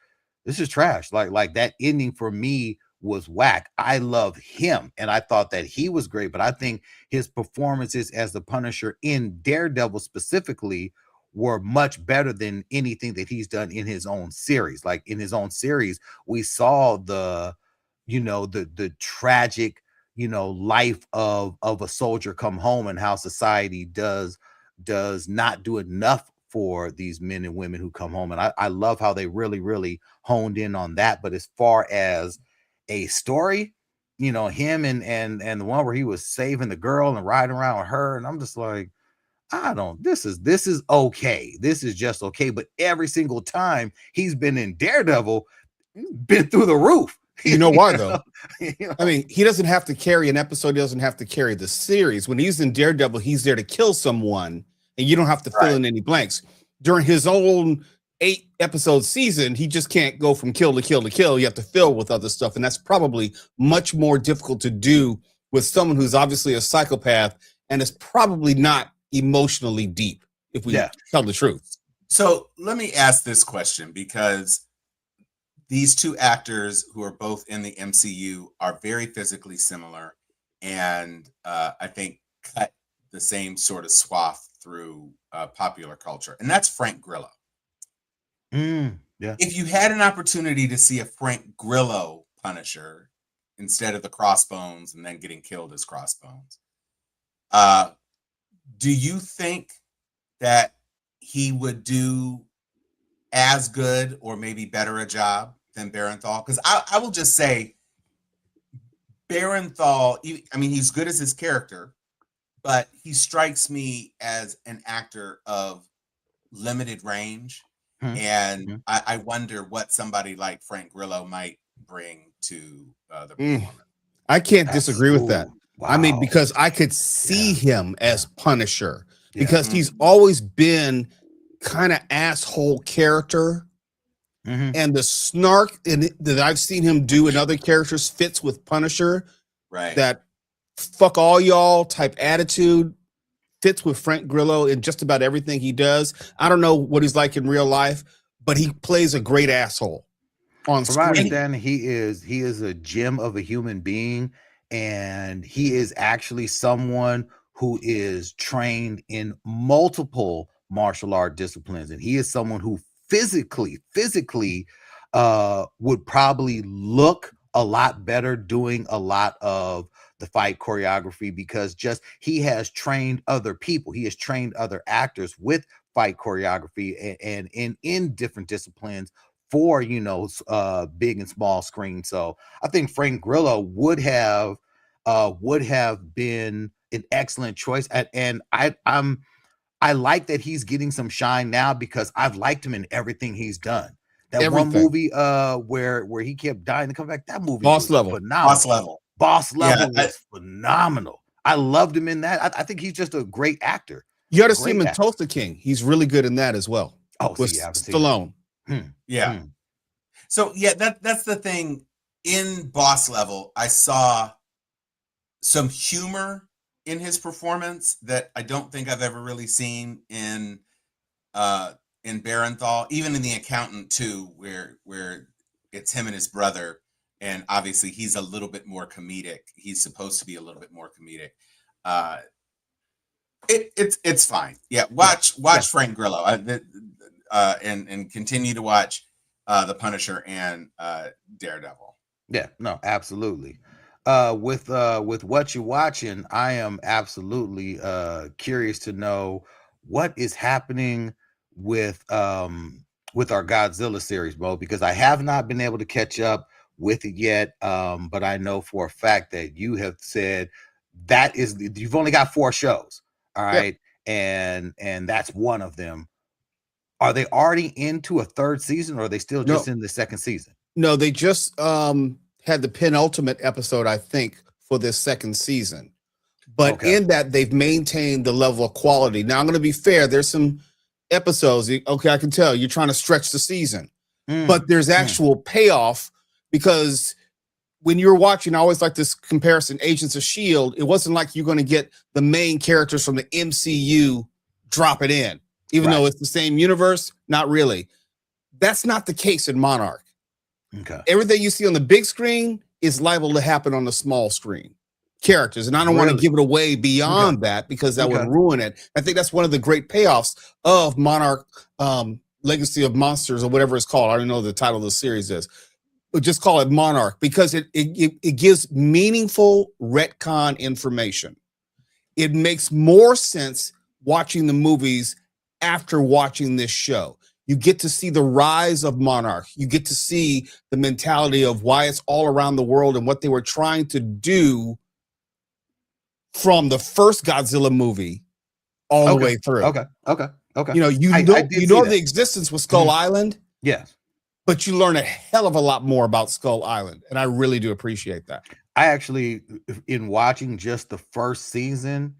A: this is trash. Like that ending for me was whack. I love him, and I thought that he was great, but I think his performances as the Punisher in Daredevil specifically were much better than anything that he's done in his own series. Like in his own series, we saw the tragic, life of a soldier come home, and how society does not do enough for these men and women who come home. And I love how they really, really honed in on that. But as far as a story, him and the one where he was saving the girl and riding around with her, and I'm just like, this is okay. This is just okay. But every single time he's been in Daredevil, he's been through the roof.
B: You know why, though? I mean, he doesn't have to carry an episode. He doesn't have to carry the series. When he's in Daredevil, he's there to kill someone, and you don't have to fill in any blanks. During his own 8-episode season, he just can't go from kill to kill to kill. You have to fill with other stuff, and that's probably much more difficult to do with someone who's obviously a psychopath and is probably not emotionally deep, if we tell the truth.
C: So let me ask this question, because these two actors who are both in the MCU are very physically similar, and I think cut the same sort of swath through popular culture, and that's Frank Grillo. If you had an opportunity to see a Frank Grillo Punisher instead of the Crossbones and then getting killed as Crossbones, do you think that he would do as good or maybe better a job than Barenthal? Because I will just say, Barenthal, I mean, he's good as his character, but he strikes me as an actor of limited range. And I wonder what somebody like Frank Grillo might bring to the performance.
B: I can't disagree with that. Wow. I mean, because I could see him as Punisher, because he's always been kind of asshole character. And the snark that I've seen him do in other characters fits with Punisher.
C: Right.
B: That fuck all y'all type attitude fits with Frank Grillo in just about everything he does. I don't know what he's like in real life, but he plays a great asshole on screen.
A: From my understanding, he is a gem of a human being, and he is actually someone who is trained in multiple martial art disciplines, and he is someone who physically would probably look a lot better doing a lot of the fight choreography, because just he has trained other people, he has trained other actors with fight choreography and in different disciplines for big and small screen. So I think Frank Grillo would have been an excellent choice, and I like that he's getting some shine now, because I've liked him in everything he's done. That one movie where he kept dying to come back, that movie
B: Boss Level.
A: Phenomenal. Boss Level was phenomenal. I loved him in that. I think he's just a great actor.
B: You got to see him in Tulsa King. He's really good in that as well.
A: Oh,
B: with Stallone.
C: So that's the thing. In Boss Level, I saw some humor in his performance that I don't think I've ever really seen in Barenthal, even in The Accountant too, where it's him and his brother, and obviously he's a little bit more comedic. He's supposed to be a little bit more comedic. It's fine. Watch Frank Grillo, and continue to watch The Punisher and Daredevil.
A: Yeah, no, absolutely. With what you're watching, I am absolutely curious to know what is happening with our Godzilla series, Mo, because I have not been able to catch up with it yet, but I know for a fact that you have said that is you've only got 4 shows, all right, and that's one of them. Are they already into a 3rd season, or are they still just in the 2nd season?
B: No, they just had the penultimate episode, I think, for this 2nd season. But in that, they've maintained the level of quality. Now, I'm going to be fair. There's some episodes. Okay, I can tell you're trying to stretch the season, but there's actual payoff, because when you're watching, I always like this comparison, Agents of S.H.I.E.L.D., it wasn't like you're going to get the main characters from the MCU drop it in, even though it's the same universe. Not really. That's not the case in Monarch.
A: Okay.
B: Everything you see on the big screen is liable to happen on the small screen. Characters, and I don't want to give it away beyond that, because that would ruin it. I think that's one of the great payoffs of Monarch, Legacy of Monsters, or whatever it's called. I don't know what the title of the series is, but just call it Monarch, because it gives meaningful retcon information. It makes more sense watching the movies after watching this show. You get to see the rise of Monarch. You get to see the mentality of why it's all around the world and what they were trying to do from the first Godzilla movie all the way through.
A: Okay.
B: You know, the existence was Skull Island.
A: Yes.
B: But you learn a hell of a lot more about Skull Island. And I really do appreciate that.
A: I actually, in watching just the 1st season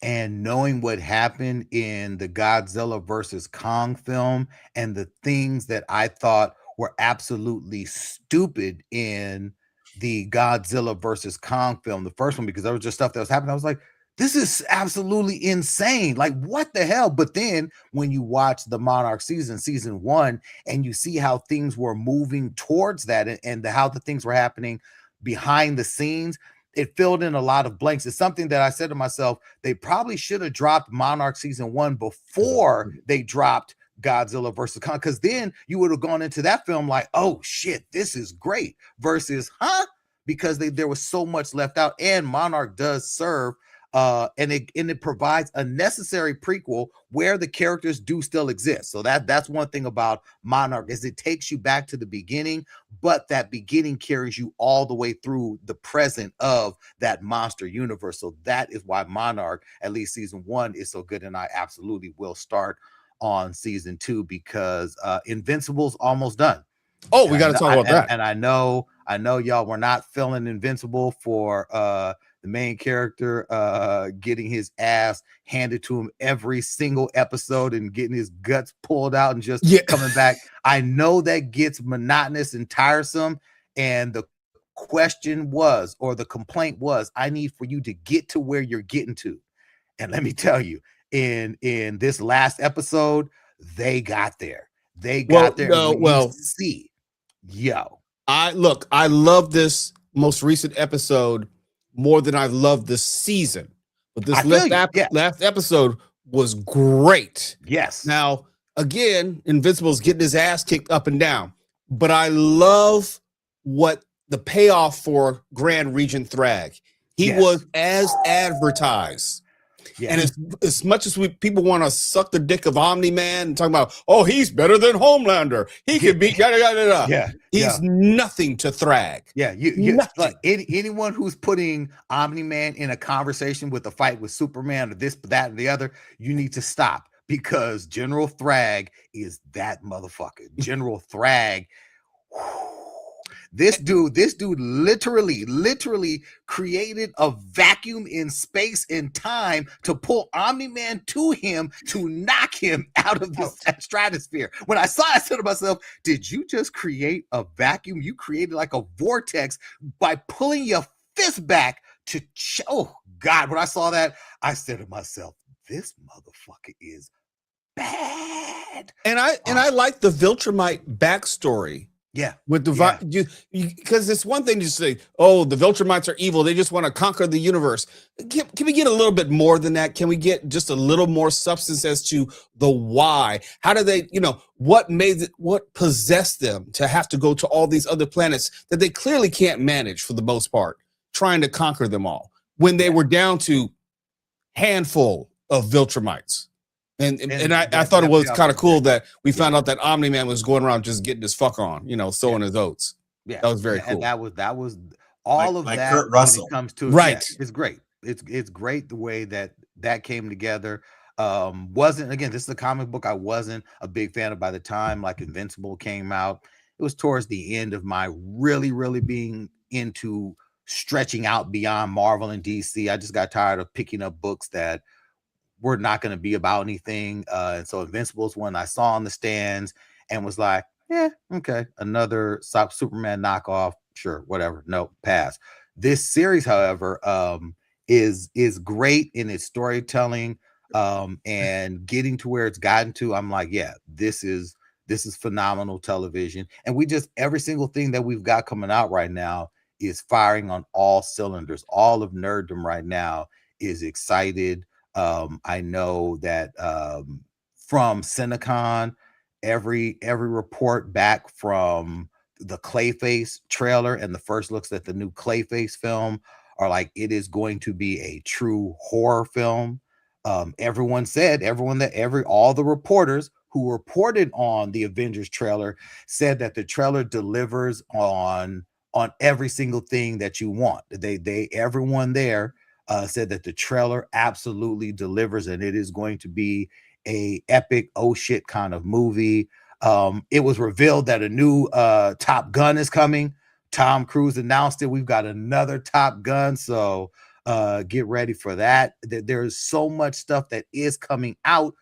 A: and knowing what happened in the Godzilla versus Kong film and the things that I thought were absolutely stupid in the Godzilla versus Kong film, the first one, because there was just stuff that was happening. I was like, this is absolutely insane. Like, what the hell? But then when you watch the Monarch season 1, and you see how things were moving towards that, and how the things were happening behind the scenes, it filled in a lot of blanks. It's something that I said to myself, they probably should have dropped Monarch season 1 before they dropped Godzilla versus Kong, because then you would have gone into that film like, oh shit, this is great, versus because there was so much left out. And Monarch does serve and it provides a necessary prequel where the characters do still exist. So that's one thing about Monarch, is it takes you back to the beginning, but that beginning carries you all the way through the present of that monster universe. So that is why Monarch, at least season 1, is so good. And I absolutely will start on season 2, because Invincible's almost done.
B: Oh, we got to talk about that.
A: And I know y'all were not feeling Invincible for the main character getting his ass handed to him every single episode and getting his guts pulled out and just coming back. I know that gets monotonous and tiresome. And the question was, or the complaint was, I need for you to get to where you're getting to. And let me tell you, in this last episode, they got there. They got there.
B: I love this most recent episode more than I love this season. But this last episode was great.
A: Yes.
B: Now, again, Invincible's getting his ass kicked up and down. But I love what the payoff for Grand Regent Thrag. He was as advertised. Yeah. And as much as people want to suck the dick of Omni-Man and talk about, oh, he's better than Homelander, he could be yada yada yada. He's nothing to Thrag.
A: Like anyone who's putting Omni-Man in a conversation with a fight with Superman or this, that, and the other, you need to stop, because General Thrag is that motherfucker. General Thrag. This dude literally created a vacuum in space and time to pull Omni-Man to him, to knock him out of the stratosphere. When I saw it, I said to myself, did you just create a vacuum? You created like a vortex by pulling your fist back to oh God. When I saw that, I said to myself, this motherfucker is bad.
B: And I like the Viltrumite backstory.
A: Yeah,
B: with the because it's one thing to say, oh, the Viltrumites are evil, they just want to conquer the universe. Can we get a little bit more than that? Can we get just a little more substance as to the why? How do they, what possessed them to have to go to all these other planets that they clearly can't manage for the most part, trying to conquer them all when they were down to handful of Viltrumites? And I thought it was kind of cool that we found out that Omni-Man was going around just getting his fuck on, sowing his oats.
A: Yeah,
B: That was very
A: and
B: cool.
A: that was all of
C: like
A: that
C: Kurt
A: when
C: Russell.
A: it comes to
B: Right.
A: Yeah, it's great. It's great the way that came together. Wasn't Again, this is a comic book I wasn't a big fan of by the time like Invincible came out. It was towards the end of my really being into stretching out beyond Marvel and DC. I just got tired of picking up books that were not going to be about anything. And so Invincible is one I saw on the stands and was like, yeah, okay, another Superman knockoff. Sure, whatever. No, pass. This series, however, is great in its storytelling, and getting to where it's gotten to. I'm like, yeah, this is phenomenal television. And we just every single thing that we've got coming out right now is firing on all cylinders. All of nerddom right now is excited. I know that from Cinecon, every report back from the Clayface trailer and the first looks at the new Clayface film are like, it is going to be a true horror film. Everyone said, all the reporters who reported on the Avengers trailer said that the trailer delivers on every single thing that you want. Everyone there said that the trailer absolutely delivers, and it is going to be a epic oh shit kind of movie. It was revealed that a new Top Gun is coming. Tom Cruise announced it. We've got another Top Gun, so get ready for that. There's so much stuff that is coming out,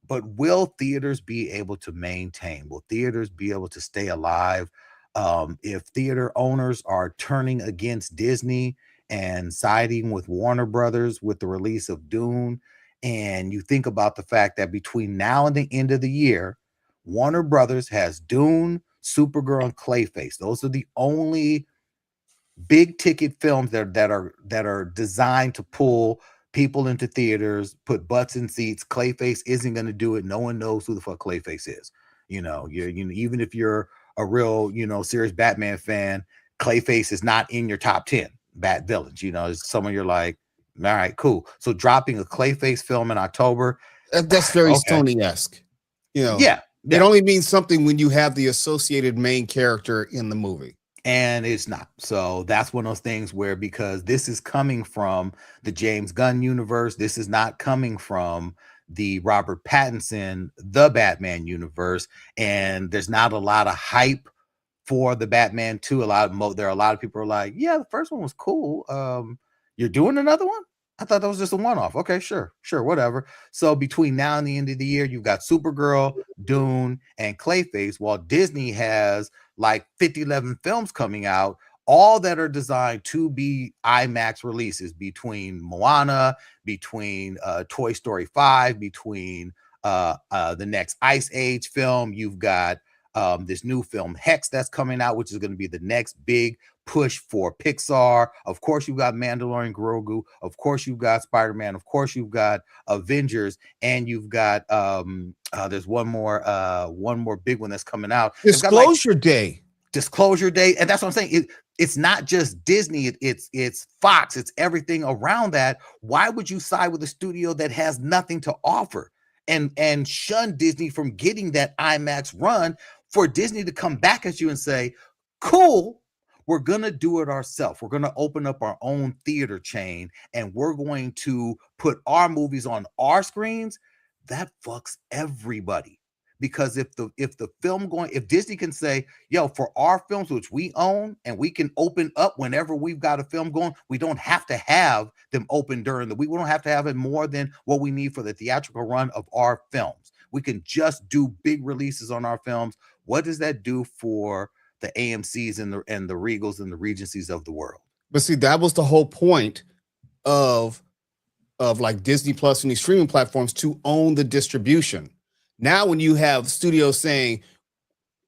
A: but will theaters be able to maintain? Will theaters be able to stay alive? If theater owners are turning against Disney and siding with Warner Brothers with the release of Dune, and you think about the fact that between now and the end of the year, Warner Brothers has Dune, Supergirl, and Clayface. Those are the only big ticket films that are designed to pull people into theaters, put butts in seats. Clayface isn't going to do it. No one knows who the fuck Clayface is. Even if you're a real, serious Batman fan, Clayface is not in your top 10 Bat villains. It's someone you're like, all right, cool. So dropping a Clayface film in October,
B: That's very
A: okay.
B: Sony-esque.
A: Yeah.
B: It only means something when you have the associated main character in the movie.
A: And it's not. So that's one of those things where, because this is coming from the James Gunn universe, this is not coming from the Robert Pattinson, the Batman universe, and there's not a lot of hype for the Batman 2. There are a lot of people who are like, yeah, the first one was cool. You're doing another one? I thought that was just a one-off. Okay, sure, whatever. So between now and the end of the year, you've got Supergirl, Dune, and Clayface, while Disney has like 11 films coming out, all that are designed to be IMAX releases, between Moana, between Toy Story 5, between the next Ice Age film. You've got this new film Hex that's coming out, which is going to be the next big push for Pixar. Of course, you've got Mandalorian Grogu. Of course, you've got Spider-Man. Of course, you've got Avengers, and you've got there's one more big one that's coming out.
B: Disclosure Day.
A: Disclosure Day, and that's what I'm saying. It's not just Disney. It's Fox. It's everything around that. Why would you side with a studio that has nothing to offer and shun Disney from getting that IMAX run, for Disney to come back at you and say, cool, we're going to do it ourselves. We're going to open up our own theater chain, and we're going to put our movies on our screens? That fucks everybody. Because if Disney can say, yo, for our films, which we own, and we can open up whenever we've got a film going, we don't have to have them open during the week. We don't have to have it more than what we need for the theatrical run of our films. We can just do big releases on our films. What does that do for the AMCs and the Regals and the Regencies of the world?
B: But see, that was the whole point of like Disney Plus and these streaming platforms, to own the distribution. Now, when you have studios saying,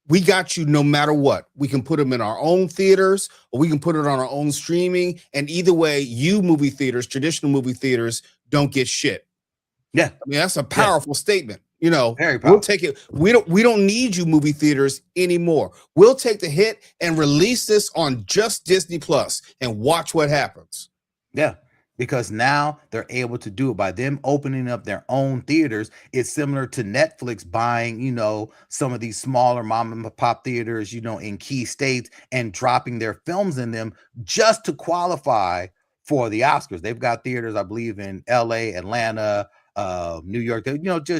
B: we got you no matter what, we can put them in our own theaters, or we can put it on our own streaming. And either way, you movie theaters, traditional movie theaters, don't get shit.
A: Yeah.
B: I mean, that's a powerful statement.
A: Very powerful.
B: We'll take it. We don't need you movie theaters anymore. We'll take the hit and release this on just Disney Plus and watch what happens.
A: Yeah. because now they're able to do it by them opening up their own theaters. It's similar to Netflix buying, some of these smaller mom and pop theaters, in key states and dropping their films in them just to qualify for the Oscars. They've got theaters, I believe, in LA, Atlanta, New York,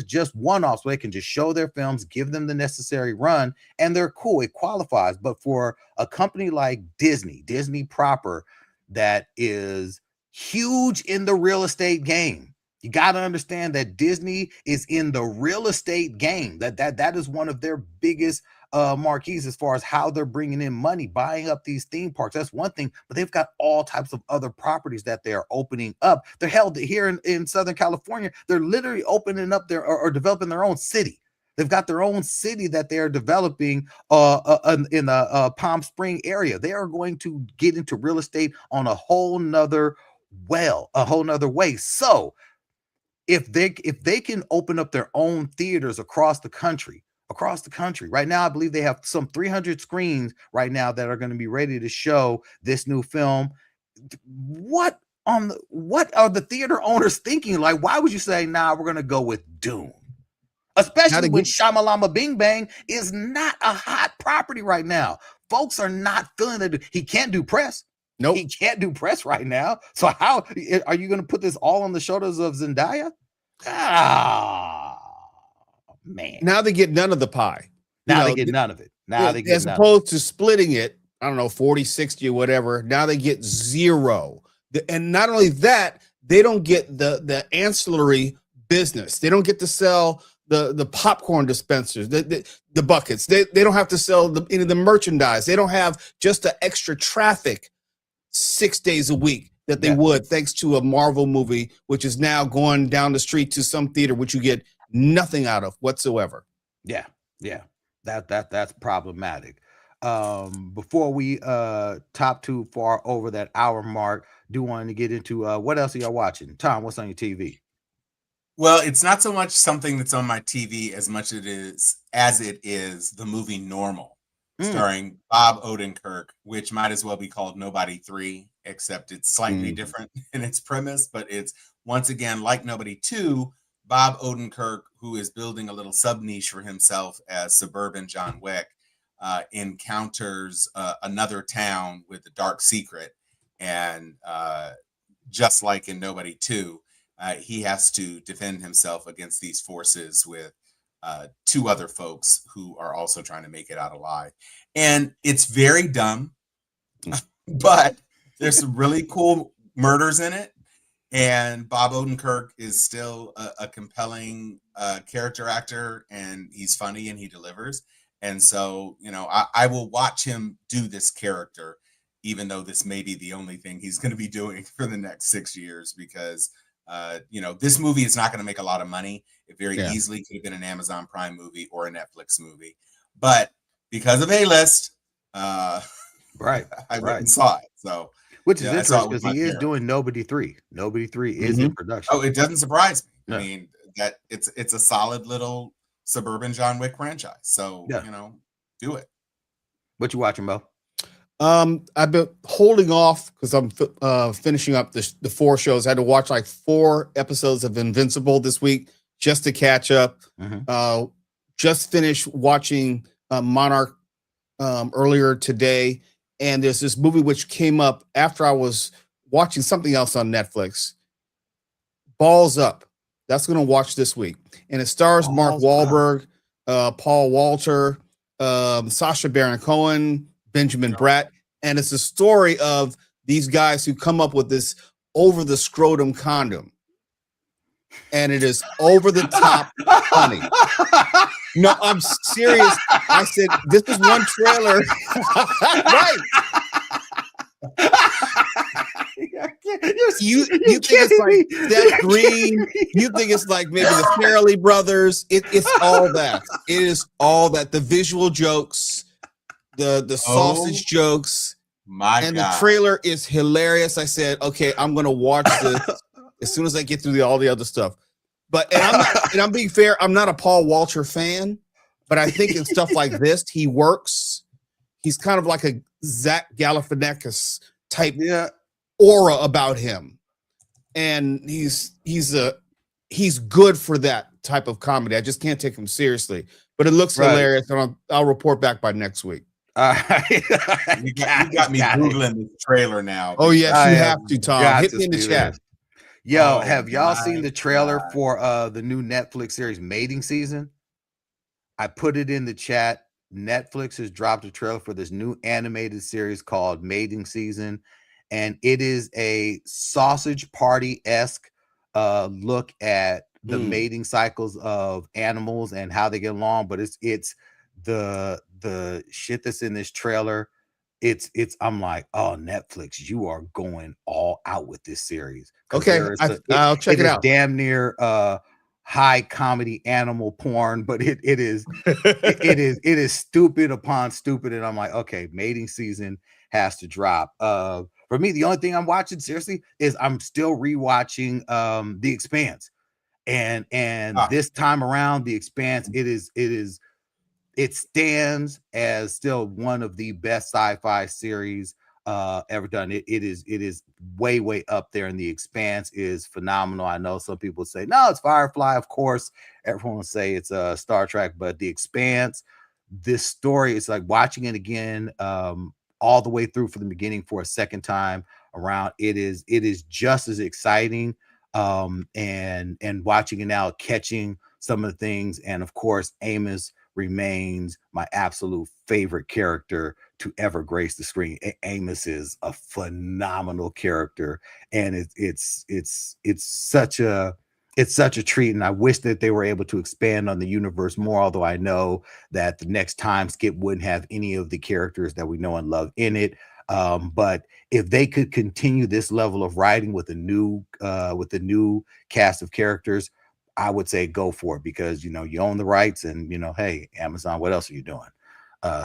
A: just one-offs where they can just show their films, give them the necessary run, and they're cool. It qualifies. But for a company like Disney proper, that is huge in the real estate game. You got to understand that Disney is in the real estate game. That is one of their biggest marquees as far as how they're bringing in money, buying up these theme parks. That's one thing, but they've got all types of other properties that they are opening up. They're held here in Southern California. They're literally opening up or developing their own city. They've got their own city that they're developing in the Palm Spring area. They are going to get into real estate on a whole nother way. So if they can open up their own theaters across the country right now, I believe they have some 300 screens right now that are going to be ready to show this new film. What are the theater owners thinking? Like, why would you say, nah, we're going to go with Dune? Especially when Shamalama Bing Bang is not a hot property right now. Folks are not feeling it. He can't do press.
B: Nope.
A: He can't do press right now. So how are you going to put this all on the shoulders of Zendaya? Man.
B: Now they get none of the pie.
A: They get none of it.
B: As opposed to splitting it, I don't know, 40, 60 or whatever. Now they get zero. And not only that, they don't get the ancillary business. They don't get to sell the popcorn dispensers, the buckets. They don't have to sell any of the merchandise. They don't have just the extra traffic 6 days a week that they would, thanks to a Marvel movie, which is now going down the street to some theater, which you get nothing out of whatsoever.
A: Yeah. That's problematic. Before we top too far over that hour mark, do want to get into what else are y'all watching? Tom, what's on your TV?
C: Well, it's not so much something that's on my TV as much as it is the movie Normal, starring Bob Odenkirk, which might as well be called Nobody 3, except it's slightly different in its premise. But it's, once again, like Nobody 2, Bob Odenkirk, who is building a little sub-niche for himself as suburban John Wick, encounters another town with a dark secret. And just like in Nobody 2, he has to defend himself against these forces with two other folks who are also trying to make it out alive. And it's very dumb, but there's some really cool murders in it. And Bob Odenkirk is still a compelling character actor, and he's funny and he delivers. And so, I will watch him do this character, even though this may be the only thing he's going to be doing for the next 6 years, because this movie is not going to make a lot of money. It very easily could have been an Amazon Prime movie or a Netflix movie, but because of A-List, I went and saw it. So,
A: which is interesting because he is doing Nobody 3. Nobody 3 is in production.
C: Oh, it doesn't surprise me. No. I mean, that it's a solid little suburban John Wick franchise. So, do it.
A: What you watching, Bo?
B: I've been holding off because I'm finishing up the 4 shows. I had to watch like 4 episodes of Invincible this week just to catch up. Just finished watching Monarch earlier today, and there's this movie which came up after I was watching something else on Netflix. Balls Up. That's going to watch this week, and it stars Mark Wahlberg, Paul Walter, Sacha Baron Cohen, Benjamin Bratt, and it's a story of these guys who come up with this over the scrotum condom, and it is over the top funny. No, I'm serious. I said this is one trailer, right? You think it's like Seth Green? You think it's like maybe the Farrelly brothers? It's all that. It is all that. The visual jokes, the sausage jokes, the trailer is hilarious. I said, okay, I'm gonna watch this as soon as I get through all the other stuff. But I'm being fair, I'm not a Paul Walter fan, but I think in stuff like this, he works. He's kind of like a Zach Galifianakis type aura about him. and he's good for that type of comedy. I just can't take him seriously, but it looks hilarious, and I'll report back by next week.
C: You got me Googling this trailer now.
B: Oh yes, you have to, Tom. Hit me in the chat.
A: Yo, have y'all seen the trailer for the new Netflix series Mating Season? I put it in the chat. Netflix has dropped a trailer for this new animated series called Mating Season, and it is a Sausage Party-esque look at the mating cycles of animals and how they get along. But it's the shit that's in this trailer. It's I'm like, oh, Netflix, you are going all out with this series.
B: Okay, I'll check it out.
A: Damn near high comedy animal porn, but it is it is stupid upon stupid, and I'm like, okay, Mating Season has to drop. For me, the only thing I'm watching seriously is I'm still rewatching The Expanse, and this time around, The Expanse, it stands as still one of the best sci-fi series ever done. It is way up there, and The Expanse is phenomenal. I know some people say, no, it's Firefly. Of course, everyone will say it's Star Trek, but The Expanse, this story is like watching it again all the way through from the beginning for a second time around. It is just as exciting, and watching it now, catching some of the things, and of course, Amos remains my absolute favorite character to ever grace the screen. Amos is a phenomenal character, and it's such a treat, and I wish that they were able to expand on the universe more, although I know that the next time skip wouldn't have any of the characters that we know and love in it. But if they could continue this level of writing with a new cast of characters, I would say go for it, because you own the rights, and hey, Amazon, what else are you doing?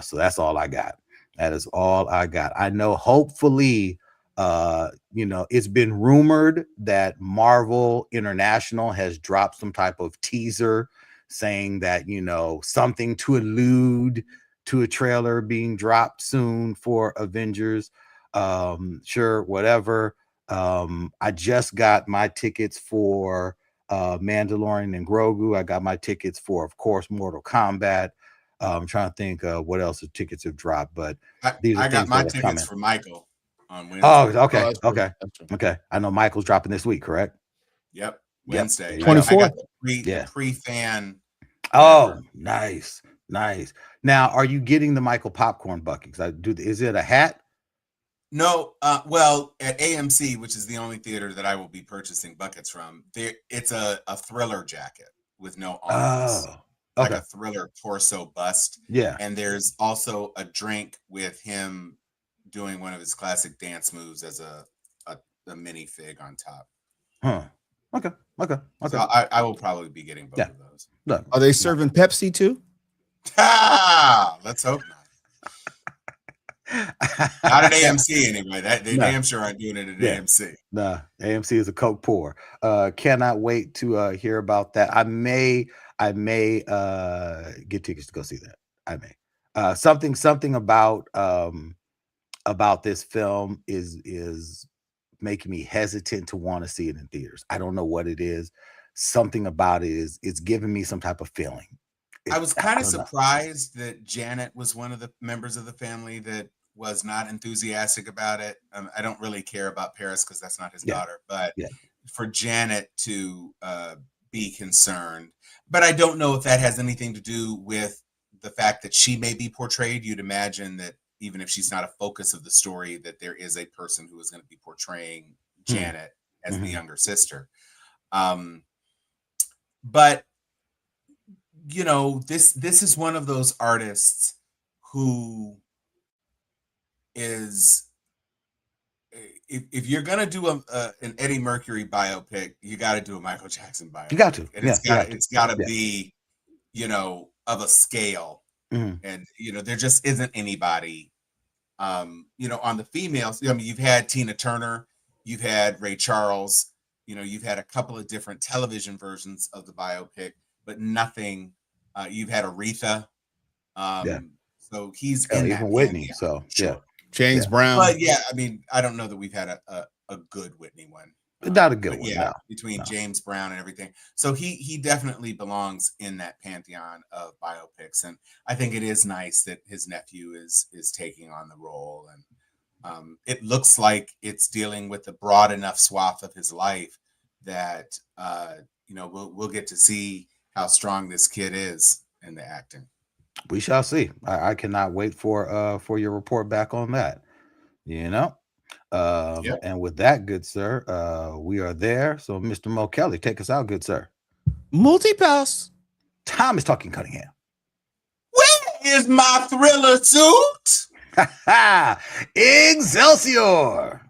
A: So that's all I got. That is all I got. I know, hopefully, it's been rumored that Marvel International has dropped some type of teaser saying that, something to allude to a trailer being dropped soon for Avengers. Sure, whatever. I just got my tickets for Mandalorian and Grogu. I got my tickets for, of course, Mortal Kombat. I'm trying to think what else the tickets have dropped, but
C: I got my tickets for Michael on Wednesday.
A: Oh, okay, okay. I know Michael's dropping this week, correct?
C: Yep, Wednesday.
B: Yep. 24th.
C: I got the pre-fan.
A: Oh, nice. Now, are you getting the Michael popcorn bucket? Is it a hat?
C: No, well, at AMC, which is the only theater that I will be purchasing buckets from, it's a Thriller jacket with no arms.
A: Oh,
C: like a Thriller torso bust.
A: Yeah.
C: And there's also a drink with him doing one of his classic dance moves as a minifig on top.
A: Huh. Okay.
C: So I will probably be getting both of those.
A: Look,
B: are they serving Pepsi too?
C: Let's hope not. Not at AMC anyway. They damn sure aren't doing it at AMC.
A: Nah, AMC is a Coke pour. Cannot wait to hear about that. I may get tickets to go see that. I may. Something about this film is making me hesitant to want to see it in theaters. I don't know what it is. Something about it it's giving me some type of feeling.
C: I was kind of surprised that Janet was one of the members of the family that was not enthusiastic about it. I don't really care about Paris because that's not his daughter, but for Janet to be concerned. But I don't know if that has anything to do with the fact that she may be portrayed. You'd imagine that even if she's not a focus of the story, that there is a person who is going to be portraying Janet as the younger sister. But this is one of those artists who is, if you're gonna do an Eddie Mercury biopic, you got to do a Michael Jackson biopic.
A: You got to,
C: and it's got to be, of a scale, and there just isn't anybody, on the females. I mean, you've had Tina Turner, you've had Ray Charles, you've had a couple of different television versions of the biopic, but nothing. You've had Aretha, so he's in that.
A: Even Whitney, so
B: James Brown.
C: But I mean, I don't know that we've had a good Whitney one.
A: Not a good
C: But
A: one.
C: yeah,
A: No.
C: between
A: No.
C: James Brown and everything. So he definitely belongs in that pantheon of biopics. And I think it is nice that his nephew is taking on the role. And it looks like it's dealing with a broad enough swath of his life that we'll get to see how strong this kid is in the acting.
A: We shall see. I cannot wait for your report back on that. You know.
C: Yep.
A: And with that, good sir, we are there. So, Mr. Mo Kelly, take us out, good sir.
B: Multipass.
A: Thomas Talking Cunningham.
C: Where is my thriller suit?
A: Excelsior!